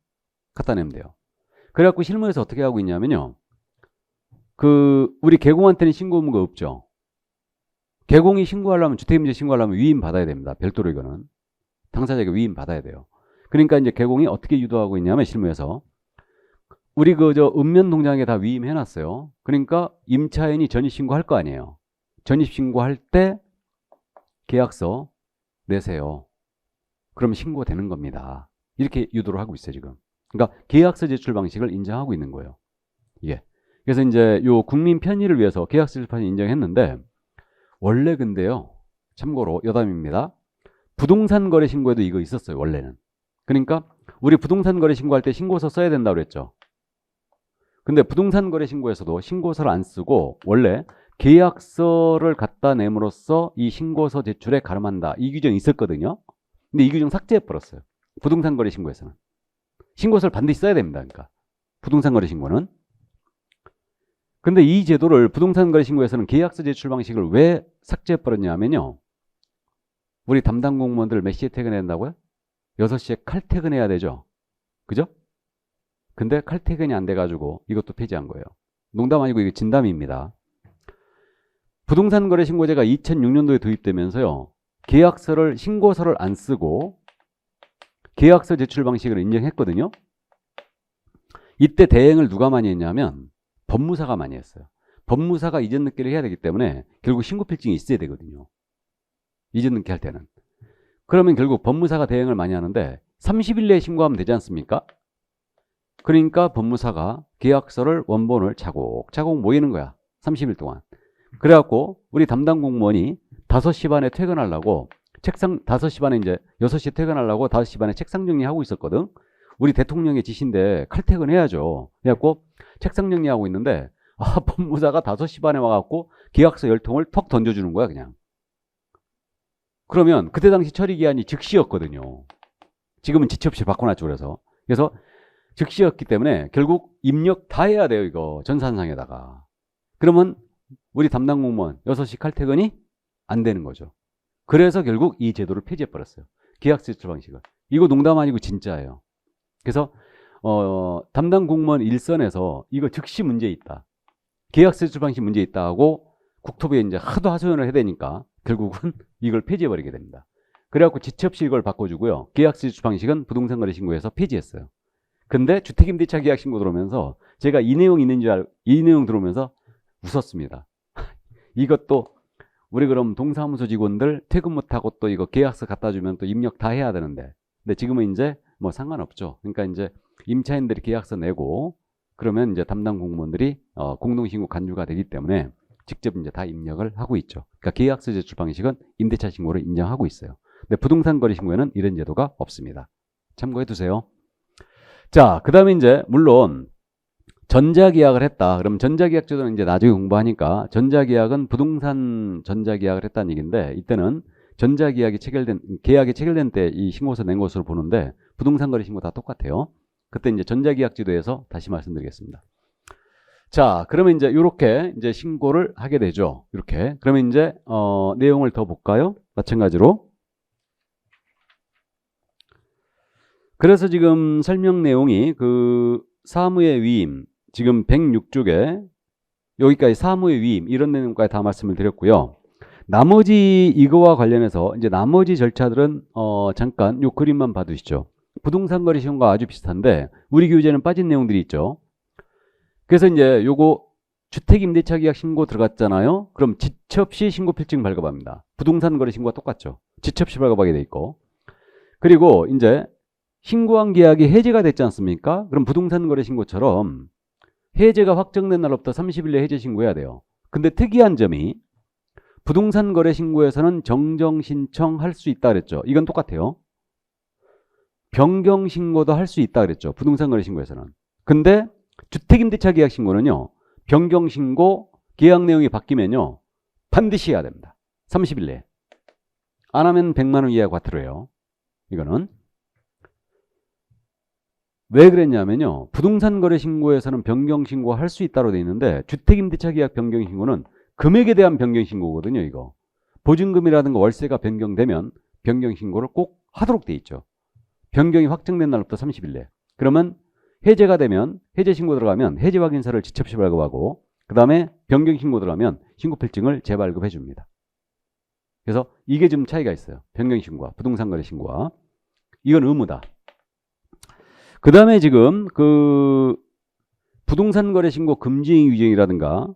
갖다 내면 돼요. 그래갖고 실무에서 어떻게 하고 있냐면요, 우리 개공한테는 신고 의무가 없죠. 개공이 신고하려면, 주택임대 신고하려면 위임 받아야 됩니다. 별도로 이거는 당사자에게 위임 받아야 돼요. 그러니까 이제 개공이 어떻게 유도하고 있냐면, 실무에서 우리 읍면동장에 다 위임해놨어요. 그러니까 임차인이 전입신고할 거 아니에요. 전입신고할 때 계약서 내세요. 그럼 신고되는 겁니다. 이렇게 유도를 하고 있어요, 지금. 그러니까 계약서 제출 방식을 인정하고 있는 거예요. 이게. 그래서 이제 요 국민 편의를 위해서 계약서 제출 방식 인정했는데, 원래 근데요, 참고로 여담입니다. 부동산 거래 신고에도 이거 있었어요, 원래는. 그러니까 우리 부동산 거래 신고할 때 신고서 써야 된다고 그랬죠. 근데 부동산 거래 신고에서도 신고서를 안 쓰고 원래 계약서를 갖다 내므로써 이 신고서 제출에 가름한다, 이 규정이 있었거든요. 근데 이 규정 삭제해 버렸어요. 부동산 거래 신고에서는 신고서를 반드시 써야 됩니다. 그러니까 부동산 거래 신고는. 근데 이 제도를 부동산 거래 신고에서는 계약서 제출 방식을 왜 삭제해 버렸냐면요, 우리 담당 공무원들 몇 시에 퇴근해야 된다고요? 6시에 칼퇴근해야 되죠. 그죠? 근데 칼퇴근이 안 돼가지고 이것도 폐지한 거예요. 농담 아니고 이게 진담입니다. 부동산 거래 신고제가 2006년도에 도입되면서요, 계약서를, 신고서를 안 쓰고 계약서 제출 방식을 인정했거든요. 이때 대행을 누가 많이 했냐면 법무사가 많이 했어요. 법무사가 이전 등기를 해야 되기 때문에 결국 신고필증이 있어야 되거든요. 이전 등기 할 때는. 그러면 결국 법무사가 대행을 많이 하는데 30일 내에 신고하면 되지 않습니까? 그러니까 법무사가 계약서를, 원본을 차곡차곡 모이는 거야. 30일 동안. 그래갖고 우리 담당 공무원이 5시 반에 퇴근하려고 책상, 5시 반에 이제 6시에 퇴근하려고 5시 반에 책상 정리하고 있었거든. 우리 대통령의 지시인데 칼퇴근해야죠. 그래갖고 책상 정리하고 있는데 법무사가 5시 반에 와갖고 계약서 10통을 턱 던져주는 거야, 그냥. 그러면 그때 당시 처리기한이 즉시였거든요. 지금은 지체 없이 바꿔놨죠. 그래서 즉시였기 때문에 결국 입력 다 해야 돼요, 이거 전산상에다가. 그러면 우리 담당 공무원 6시 칼퇴근이 안 되는 거죠. 그래서 결국 이 제도를 폐지해버렸어요. 계약서 제출 방식을. 이거 농담 아니고 진짜예요. 그래서 담당 공무원 일선에서 이거 즉시 문제 있다, 계약서 제출 방식 문제 있다 하고 국토부에 이제 하도 하소연을 해야 되니까 결국은 이걸 폐지해버리게 됩니다. 그래갖고 지체 없이 이걸 바꿔주고요. 계약서 제출 방식은 부동산 거래 신고에서 폐지했어요. 근데 주택임대차 계약 신고 들어오면서 제가 이 내용 이 내용 들어오면서 웃었습니다. 이것도 우리 그럼 동사무소 직원들 퇴근 못하고 또 이거 계약서 갖다 주면 또 입력 다 해야 되는데, 근데 지금은 이제 뭐 상관없죠. 그러니까 이제 임차인들이 계약서 내고 그러면 이제 담당 공무원들이 공동신고 간주가 되기 때문에 직접 이제 다 입력을 하고 있죠. 그러니까 계약서 제출 방식은 임대차 신고를 인정하고 있어요. 근데 부동산 거래 신고에는 이런 제도가 없습니다. 참고해 두세요. 자, 그 다음에 이제 물론 전자계약을 했다. 그럼 전자계약 제도는 이제 나중에 공부하니까, 전자계약은 부동산 전자계약을 했다는 얘기인데, 이때는 전자계약이 계약이 체결된 때 이 신고서 낸 것으로 보는데, 부동산 거래 신고 다 똑같아요. 그때 이제 전자계약 제도에서 다시 말씀드리겠습니다. 자, 그러면 이제 이렇게 이제 신고를 하게 되죠. 이렇게. 그러면 이제 내용을 더 볼까요? 마찬가지로. 그래서 지금 설명 내용이 그 사무의 위임, 지금 106쪽에 여기까지 사무의 위임 이런 내용까지 다 말씀을 드렸고요. 나머지 이거와 관련해서 이제 나머지 절차들은 잠깐 요 그림만 봐두시죠. 부동산 거래 시험과 아주 비슷한데 우리 교재는 빠진 내용들이 있죠. 그래서 이제 요거 주택임대차 계약 신고 들어갔잖아요. 그럼 지첩시 신고 필증 발급합니다. 부동산 거래 신고가 똑같죠. 지첩시 발급하게 돼 있고. 그리고 이제 신고한 계약이 해제가 됐지 않습니까? 그럼 부동산 거래 신고처럼 해제가 확정된 날로부터 30일 내에 해제 신고해야 돼요. 근데 특이한 점이 부동산 거래 신고에서는 정정 신청할 수 있다 그랬죠. 이건 똑같아요. 변경 신고도 할 수 있다 그랬죠. 부동산 거래 신고에서는. 근데 주택임대차 계약 신고는요. 변경 신고 계약 내용이 바뀌면요. 반드시 해야 됩니다. 30일 내에. 안 하면 100만 원 이하 과태료 해요. 이거는. 왜 그랬냐면요. 부동산 거래 신고에서는 변경 신고 할 수 있다고 되어 있는데 주택임대차 계약 변경 신고는 금액에 대한 변경 신고거든요. 이거. 보증금이라든가 월세가 변경되면 변경 신고를 꼭 하도록 되어 있죠. 변경이 확정된 날부터 30일 내. 그러면 해제가 되면 해제 신고 들어가면 해제 확인서를 지첩시 발급하고 그 다음에 변경 신고 들어가면 신고 필증을 재발급해 줍니다. 그래서 이게 좀 차이가 있어요. 변경 신고와 부동산 거래 신고와. 이건 의무다. 그 다음에 지금 그 부동산 거래 신고 금지 규정이라든가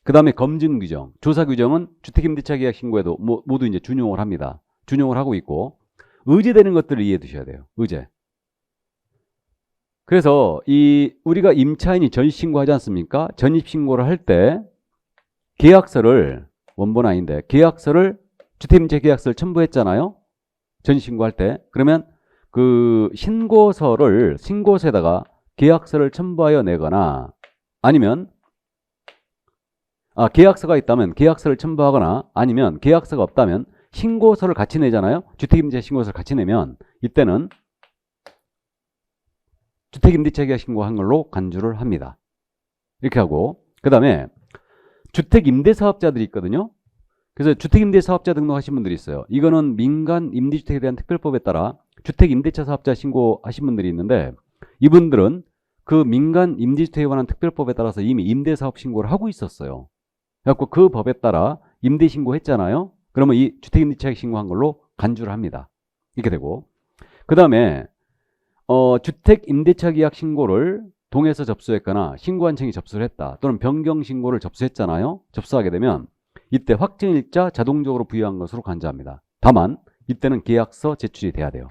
그 다음에 검증 규정, 조사 규정은 주택임대차 계약 신고에도 모두 이제 준용을 합니다. 준용을 하고 있고 의제되는 것들을 이해해 두셔야 돼요. 의제. 그래서 우리가 임차인이 전입신고하지 않습니까? 전입신고를 할 때 계약서를 원본은 아닌데 계약서를 주택임대차 계약서를 첨부했잖아요. 전입신고할 때. 그러면 그 신고서에다가 계약서를 첨부하여 내거나 아니면 계약서가 있다면 계약서를 첨부하거나 아니면 계약서가 없다면 신고서를 같이 내잖아요. 주택임대차 신고서를 같이 내면 이때는 주택임대차 계약 신고한 걸로 간주를 합니다. 이렇게 하고 그 다음에 주택임대사업자들이 있거든요. 그래서 주택임대사업자 등록하신 분들이 있어요. 이거는 민간 임대주택에 대한 특별법에 따라 주택임대차 사업자 신고하신 분들이 있는데 이분들은 그 민간 임대주택에 관한 특별법에 따라서 이미 임대사업 신고를 하고 있었어요. 그래서 그 법에 따라 임대신고했잖아요. 그러면 이 주택임대차 신고한 걸로 간주를 합니다. 이렇게 되고 그 다음에 주택임대차 계약 신고를 동에서 접수했거나 신고한청이 접수를 했다. 또는 변경신고를 접수했잖아요. 접수하게 되면 이때 확정일자 자동적으로 부여한 것으로 간주합니다. 다만 이때는 계약서 제출이 돼야 돼요.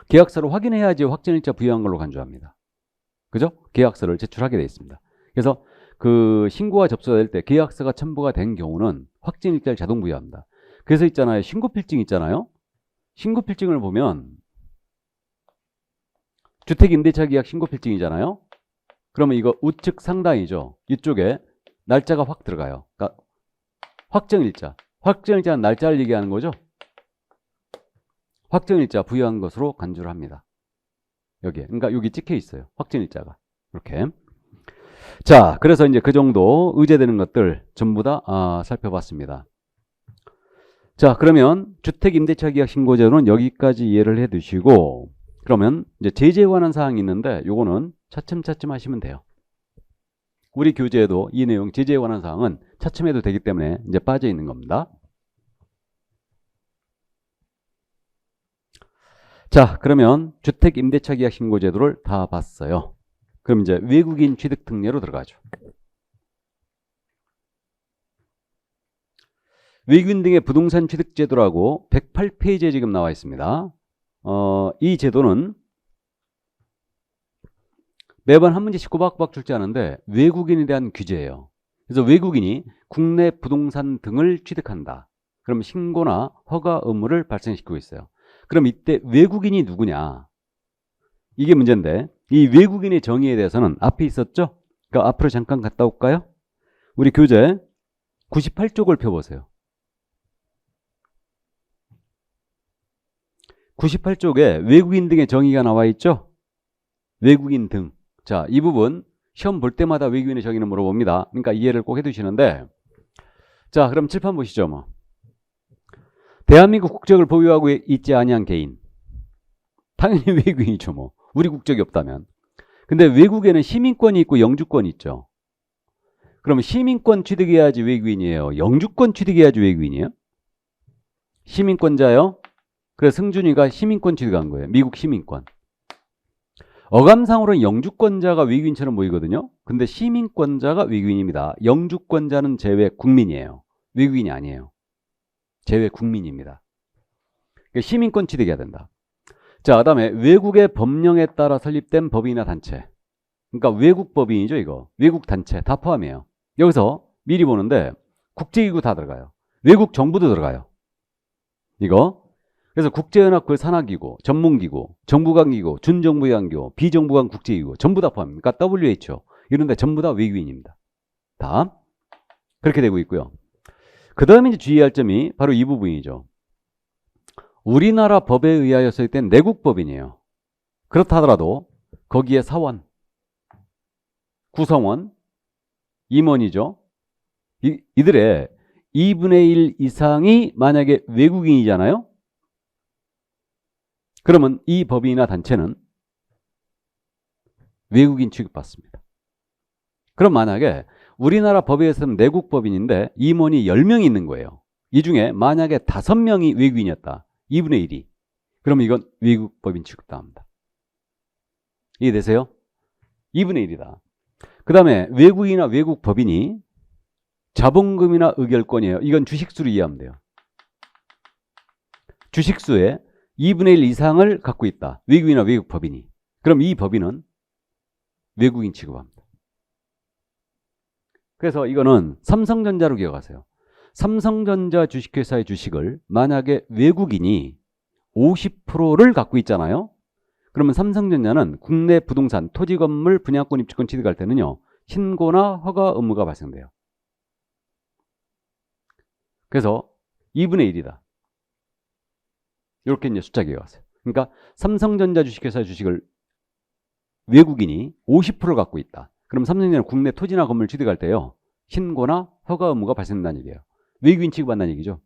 계약서를 확인해야지 확정일자 부여한 걸로 간주합니다. 그죠? 계약서를 제출하게 되어 있습니다. 그래서 그 신고가 접수가 될 때 계약서가 첨부가 된 경우는 확정일자를 자동 부여합니다. 그래서 있잖아요. 신고필증 있잖아요. 신고필증을 보면 주택임대차 계약 신고필증이잖아요. 그러면 이거 우측 상단이죠. 이쪽에 날짜가 확 들어가요. 그러니까 확정일자. 확정일자는 날짜를 얘기하는 거죠. 확정일자 부여한 것으로 간주를 합니다. 여기에. 그러니까 여기 찍혀 있어요. 확정일자가. 이렇게. 자, 그래서 이제 그 정도 의제되는 것들 전부 다 살펴봤습니다. 자, 그러면 주택임대차 계약 신고제도는 여기까지 이해를 해 두시고 그러면 이제 제재에 관한 사항이 있는데 요거는 차츰차츰 하시면 돼요. 우리 교재에도 이 내용 제재에 관한 사항은 차츰해도 되기 때문에 이제 빠져 있는 겁니다. 자, 그러면 주택임대차 계약 신고제도를 다 봤어요. 그럼 이제 외국인 취득 특례로 들어가죠. 외국인 등의 부동산 취득 제도라고 108페이지에 지금 나와 있습니다. 이 제도는 매번 한 문제씩 꼬박꼬박 출제하는데 외국인에 대한 규제예요. 그래서 외국인이 국내 부동산 등을 취득한다. 그럼 신고나 허가 의무를 발생시키고 있어요. 그럼 이때 외국인이 누구냐? 이게 문제인데 이 외국인의 정의에 대해서는 앞에 있었죠? 그러니까 앞으로 잠깐 갔다 올까요? 우리 교재 98쪽을 펴보세요. 98쪽에 외국인 등의 정의가 나와 있죠? 외국인 등. 자, 이 부분 시험 볼 때마다 외국인의 정의는 물어봅니다. 그러니까 이해를 꼭 해두시는데 자, 그럼 칠판 보시죠. 대한민국 국적을 보유하고 있지 아니한 개인. 당연히 외국인이죠, 뭐. 우리 국적이 없다면. 근데 외국에는 시민권이 있고 영주권이 있죠. 그러면 시민권 취득해야지 외국인이에요? 영주권 취득해야지 외국인이에요? 시민권자요? 그래서 승준이가 시민권 취득한 거예요. 미국 시민권. 어감상으로는 영주권자가 외국인처럼 보이거든요. 근데 시민권자가 외국인입니다. 영주권자는 제외 국민이에요. 외국인이 아니에요. 제외 국민입니다. 그러니까 시민권 취득해야 된다. 자, 그다음에 외국의 법령에 따라 설립된 법인이나 단체. 그러니까 외국 법인이죠, 이거. 외국 단체 다 포함해요. 여기서 미리 보는데 국제기구 다 들어가요. 외국 정부도 들어가요. 이거. 그래서 국제연합회 산하기구, 전문기구, 정부간기구, 준정부간기구, 비정부간 국제기구 전부 다 포함합니다. 그러니까 WHO 이런 데 전부 다 외국인입니다. 다 그렇게 되고 있고요. 그 다음에 이제 주의할 점이 바로 이 부분이죠. 우리나라 법에 의하여 설립된 내국법인이에요. 그렇다 하더라도 거기에 사원, 구성원, 임원이죠. 이들의 2분의 1 이상이 만약에 외국인이잖아요. 그러면 이 법인이나 단체는 외국인 취급받습니다. 그럼 만약에 우리나라 법에 의해서는 내국법인인데 임원이 10명이 있는 거예요. 이 중에 만약에 5명이 외국인이었다. 2분의 1이. 그러면 이건 외국법인 취급당합니다. 이해되세요? 2분의 1이다. 그 다음에 외국인이나 외국법인이 자본금이나 의결권이에요. 이건 주식수로 이해하면 돼요. 주식수의 2분의 1 이상을 갖고 있다. 외국인이나 외국법인이. 그럼 이 법인은 외국인 취급합니다. 그래서 이거는 삼성전자로 기억하세요. 삼성전자 주식회사의 주식을 만약에 외국인이 50%를 갖고 있잖아요. 그러면 삼성전자는 국내 부동산, 토지, 건물, 분양권, 입주권 취득할 때는요. 신고나 허가 의무가 발생돼요. 그래서 2분의 1이다. 이렇게 이제 숫자 기억하세요. 그러니까 삼성전자 주식회사의 주식을 외국인이 50%를 갖고 있다. 그럼 삼성전자는 국내 토지나 건물 취득할 때요. 신고나 허가 의무가 발생된다는 얘기예요. 외국인 취급한다는 얘기죠.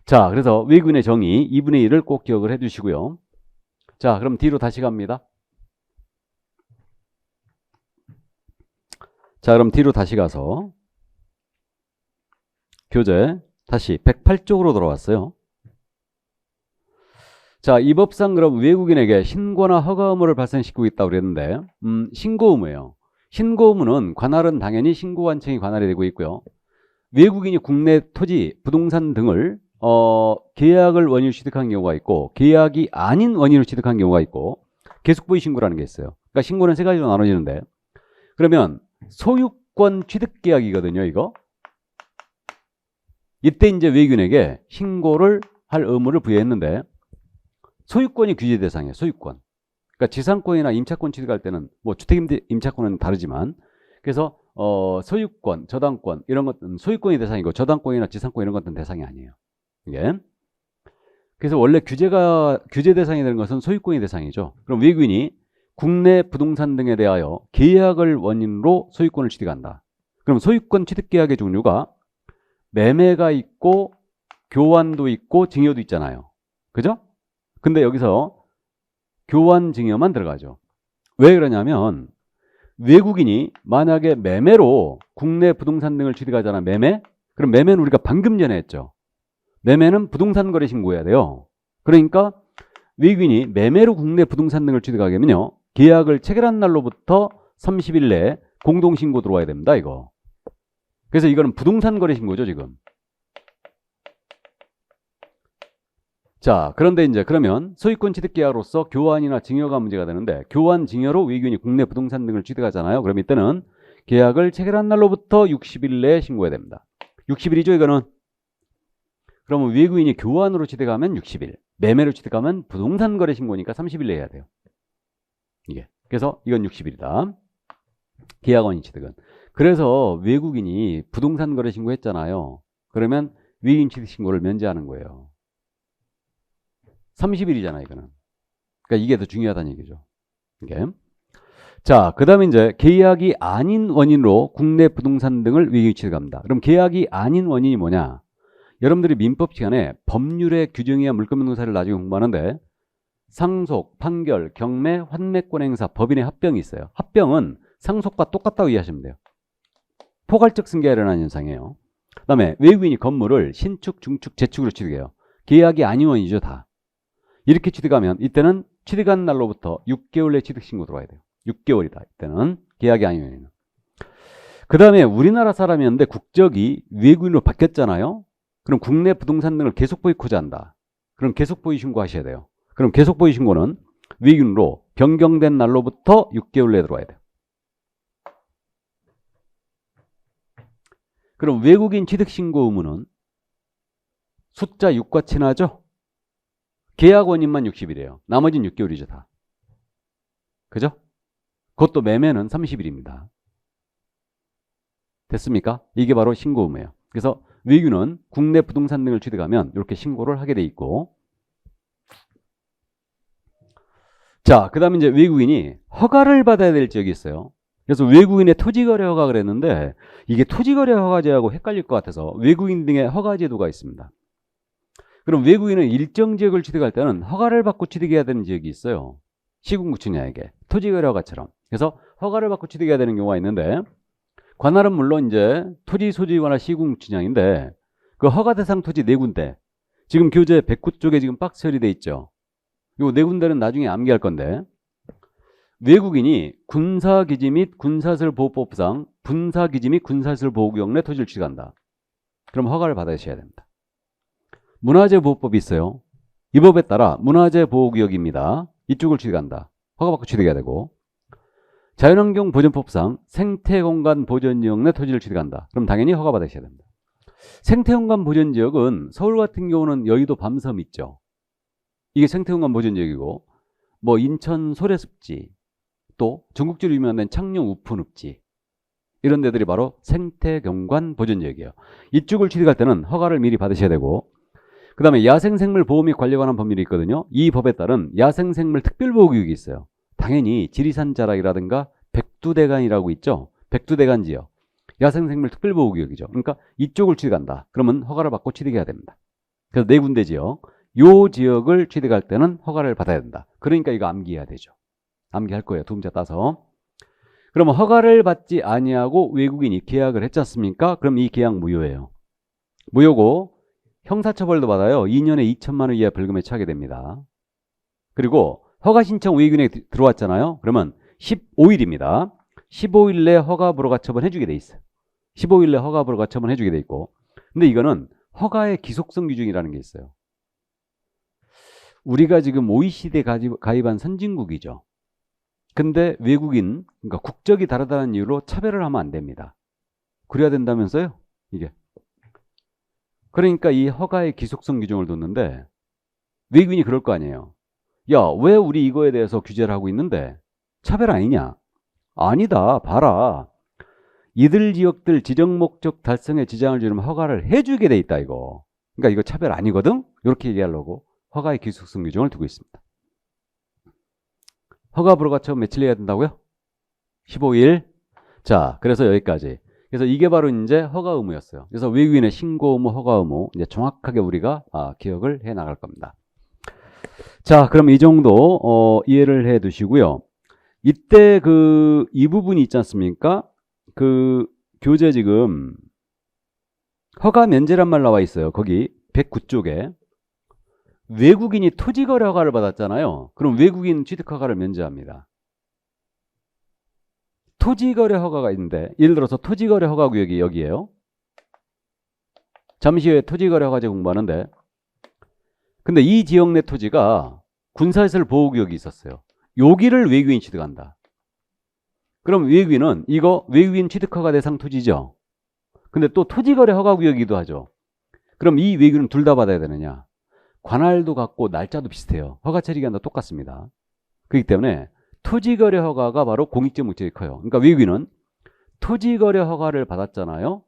자, 그래서 외국인의 정의 2분의 1을 꼭 기억을 해 두시고요. 자, 그럼 뒤로 다시 갑니다. 자, 그럼 뒤로 다시 가서 교재 다시 108쪽으로 돌아왔어요. 자, 이 법상 그럼 외국인에게 신고나 허가 의무를 발생시키고 있다고 그랬는데 신고 의무예요. 신고 의무는 관할은 당연히 신고관청이 관할이 되고 있고요. 외국인이 국내 토지, 부동산 등을 계약을 원인으로 취득한 경우가 있고 계약이 아닌 원인으로 취득한 경우가 있고 계속부의 신고라는 게 있어요. 그러니까 신고는 세 가지로 나눠지는데 그러면 소유권 취득 계약이거든요, 이거. 이때 이제 외국인에게 신고를 할 의무를 부여했는데 소유권이 규제 대상이에요. 소유권. 그러니까 지상권이나 임차권 취득할 때는 뭐 주택임차권은 다르지만 그래서 소유권, 저당권 이런 것은 소유권이 대상이고 저당권이나 지상권 이런 것들은 대상이 아니에요. 이게. 그래서 원래 규제 대상이 되는 것은 소유권이 대상이죠. 그럼 외국인이 국내 부동산 등에 대하여 계약을 원인으로 소유권을 취득한다. 그럼 소유권 취득 계약의 종류가 매매가 있고 교환도 있고 증여도 있잖아요. 그죠? 근데 여기서 교환 증여만 들어가죠. 왜 그러냐면 외국인이 만약에 매매로 국내 부동산 등을 취득하잖아. 매매? 그럼 매매는 우리가 방금 전에 했죠. 매매는 부동산 거래 신고해야 돼요. 그러니까 외국인이 매매로 국내 부동산 등을 취득하게 하면요. 계약을 체결한 날로부터 30일 내에 공동신고 들어와야 됩니다. 이거. 그래서 이거는 부동산 거래 신고죠, 지금. 자, 그런데 이제 그러면 소유권 취득 계약으로서 교환이나 증여가 문제가 되는데 교환 증여로 외국인이 국내 부동산 등을 취득하잖아요. 그럼 이때는 계약을 체결한 날로부터 60일 내에 신고해야 됩니다. 60일이죠, 이거는. 그러면 외국인이 교환으로 취득하면 60일, 매매로 취득하면 부동산 거래 신고니까 30일 내에 해야 돼요. 이게. 그래서 이건 60일이다. 계약 원인 취득은. 그래서 외국인이 부동산 거래 신고했잖아요. 그러면 외국인 취득 신고를 면제하는 거예요. 30일이잖아, 이거는. 그러니까 이게 더 중요하다는 얘기죠. 이게. 자, 그 다음에 이제 계약이 아닌 원인으로 국내 부동산 등을 외국인 취득합니다. 그럼 계약이 아닌 원인이 뭐냐? 여러분들이 민법 시간에 법률의 규정이야 물권명사를 나중에 공부하는데 상속, 판결, 경매, 환매권 행사, 법인의 합병이 있어요. 합병은 상속과 똑같다고 이해하시면 돼요. 포괄적 승계가 일어나는 현상이에요. 그 다음에 외국인이 건물을 신축, 중축, 재축으로 취득해요. 계약이 아니원이죠, 다. 이렇게 취득하면 이때는 취득한 날로부터 6개월 내 취득신고 들어와야 돼요. 6개월이다. 이때는 계약이 아니원이는. 그 다음에 우리나라 사람이었는데 국적이 외국인으로 바뀌었잖아요. 그럼 국내 부동산 등을 계속 보유코자 한다. 그럼 계속 보유 신고하셔야 돼요. 그럼 계속 보유 신고는 외국인으로 변경된 날로부터 6개월 내에 들어와야 돼요. 그럼 외국인 취득신고 의무는 숫자 6과 친하죠? 계약 원인만 60일이에요. 나머지는 6개월이죠, 다. 그죠? 그것도 매매는 30일입니다. 됐습니까? 이게 바로 신고 의무예요. 그래서 외국인은 국내 부동산 등을 취득하면 이렇게 신고를 하게 돼 있고, 자, 그 다음에 이제 외국인이 허가를 받아야 될 지역이 있어요. 그래서 외국인의 토지거래 허가 그랬는데 이게 토지거래 허가제하고 헷갈릴 것 같아서 외국인 등의 허가제도가 있습니다. 그럼 외국인은 일정 지역을 취득할 때는 허가를 받고 취득해야 되는 지역이 있어요. 시군구청장에게 토지거래 허가처럼. 그래서 허가를 받고 취득해야 되는 경우가 있는데 관할은 물론 이제 토지 소지의 관할 시군구청장인데 그 허가 대상 토지 4군데 지금 교재 109쪽에 지금 박스 처리돼 있죠. 요 4군데는 나중에 암기할 건데 외국인이 군사기지 및 군사시설 보호법상 분사기지 및 군사시설 보호구역 내 토지를 취득한다. 그럼 허가를 받으셔야 됩니다. 문화재 보호법이 있어요. 이 법에 따라 문화재 보호구역입니다. 이쪽을 취득한다. 허가받고 취득해야 되고 자연환경 보전법상 생태공간 보전지역 내 토지를 취득한다. 그럼 당연히 허가받으셔야 됩니다. 생태공간 보전지역은 서울 같은 경우는 여의도 밤섬 있죠. 이게 생태공간 보전지역이고 뭐 인천 소래습지 또 전국적으로 유명한 창녕 우푼읍지 이런 데들이 바로 생태경관 보전지역이에요. 이쪽을 취득할 때는 허가를 미리 받으셔야 되고 그 다음에 야생생물 보호 및 관리에 관한 법률이 있거든요. 이 법에 따른 야생생물 특별보호구역이 있어요. 당연히 지리산 자락이라든가 백두대간이라고 있죠. 백두대간 지역 야생생물 특별보호구역이죠. 그러니까 이쪽을 취득한다. 그러면 허가를 받고 취득해야 됩니다. 그래서 4군데 지역 요 지역을 취득할 때는 허가를 받아야 된다. 그러니까 이거 암기해야 되죠. 암기할 거예요. 두 문제 따서. 그러면 허가를 받지 아니하고 외국인이 계약을 했지 않습니까? 그럼 이 계약 무효예요. 무효고 형사처벌도 받아요. 2년에 2천만 원 이하 벌금에 처하게 됩니다. 그리고 허가 신청 외국인에 들어왔잖아요. 그러면 15일입니다. 15일 내 허가 불허가 처분해주게 돼 있어요. 15일 내 허가 불허가 처분해주게 돼 있고 근데 이거는 허가의 기속성 규정이라는 게 있어요. 우리가 지금 OECD에 가입한 선진국이죠. 근데 외국인, 그러니까 국적이 다르다는 이유로 차별을 하면 안 됩니다. 그래야 된다면서요? 이게. 그러니까 이 허가의 기속성 규정을 뒀는데 외국인이 그럴 거 아니에요. 야, 왜 우리 이거에 대해서 규제를 하고 있는데 차별 아니냐? 아니다. 봐라. 이들 지역들 지정 목적 달성에 지장을 주려면 허가를 해주게 돼 있다 이거. 그러니까 이거 차별 아니거든? 이렇게 얘기하려고 허가의 기속성 규정을 두고 있습니다. 허가 불허가 처음 며칠 해야 된다고요? 15일. 자, 그래서 여기까지. 그래서 이게 바로 이제 허가 의무였어요. 그래서 외국인의 신고 의무, 허가 의무 이제 정확하게 우리가 기억을 해 나갈 겁니다. 자, 그럼 이 정도 이해를 해 두시고요. 이때 이 부분이 있지 않습니까? 그 교재 지금 허가 면제란 말 나와 있어요. 거기 109쪽에 외국인이 토지거래 허가를 받았잖아요. 그럼 외국인 취득허가를 면제합니다. 토지거래 허가가 있는데 예를 들어서 토지거래 허가 구역이 여기에요. 잠시 후에 토지거래 허가제 공부하는데 근데 이 지역 내 토지가 군사시설 보호구역이 있었어요. 여기를 외국인이 취득한다. 그럼 외국인은 이거 외국인 취득허가 대상 토지죠. 근데 또 토지거래 허가 구역이기도 하죠. 그럼 이 외국인은 둘 다 받아야 되느냐? 관할도 같고 날짜도 비슷해요. 허가 처리기간도 똑같습니다. 그렇기 때문에 토지거래 허가가 바로 공익적 목적이 커요. 그러니까 외국인은 토지거래 허가를 받았잖아요.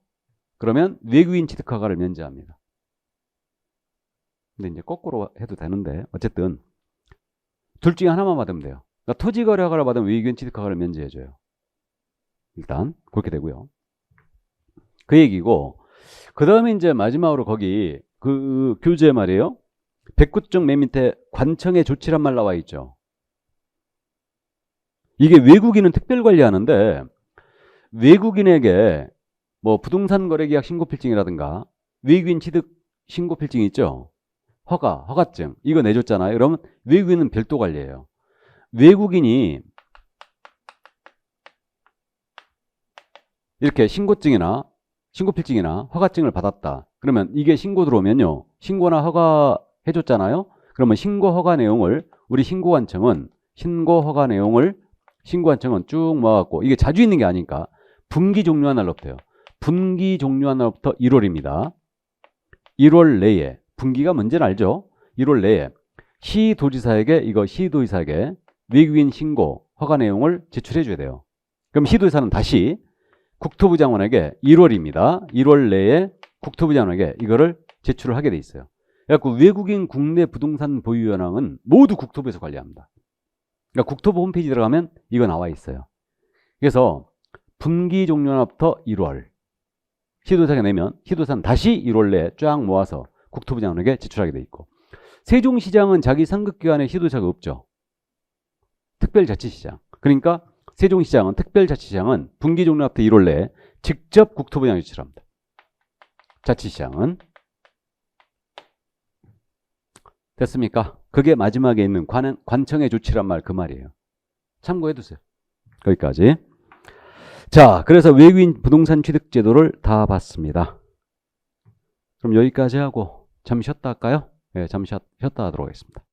그러면 외국인 취득 허가를 면제합니다. 근데 이제 거꾸로 해도 되는데 어쨌든 둘 중에 하나만 받으면 돼요. 그러니까 토지거래 허가를 받으면 외국인 취득 허가를 면제해줘요. 일단 그렇게 되고요. 그 얘기고 그 다음에 이제 마지막으로 거기 그 교재 말이에요. 109쪽 맨 밑에 관청의 조치란 말 나와 있죠. 이게 외국인은 특별 관리하는데 외국인에게 뭐 부동산 거래계약 신고필증이라든가 외국인 취득 신고필증 있죠. 허가증 이거 내줬잖아요. 그러면 외국인은 별도 관리해요. 외국인이 이렇게 신고필증이나 허가증을 받았다. 그러면 이게 신고 들어오면요. 신고나 허가 해줬잖아요. 그러면 신고 허가 내용을 우리 신고관청은 쭉 모아갖고 이게 자주 있는 게 아니니까 분기 종료한 날로부터요. 분기 종료한 날부터 1월입니다. 1월 내에 분기가 뭔지는 알죠? 1월 내에 시도지사에게 외국인 신고 허가 내용을 제출해 줘야 돼요. 그럼 시도지사는 다시 국토부 장관에게 1월입니다. 1월 내에 국토부 장관에게 이거를 제출을 하게 돼 있어요. 그래서 외국인 국내 부동산 보유 현황은 모두 국토부에서 관리합니다. 그러니까 국토부 홈페이지 들어가면 이거 나와 있어요. 그래서 분기 종료날부터 1월 시도지사가 내면 시도지사는 다시 1월 내에 쫙 모아서 국토부 장관에게 제출하게 돼 있고, 세종시장은 자기 상급기관에 시도지사가 없죠. 특별자치시장. 그러니까 세종시장은 특별자치시장은 분기 종료부터 1월 내에 직접 국토부 장관에 제출합니다. 자치시장은 됐습니까? 그게 마지막에 있는 관청의 조치란 말 그 말이에요. 참고해 두세요. 거기까지. 자, 그래서 외국인 부동산 취득 제도를 다 봤습니다. 그럼 여기까지 하고 잠시 쉬었다 할까요? 네, 잠시 쉬었다 하도록 하겠습니다.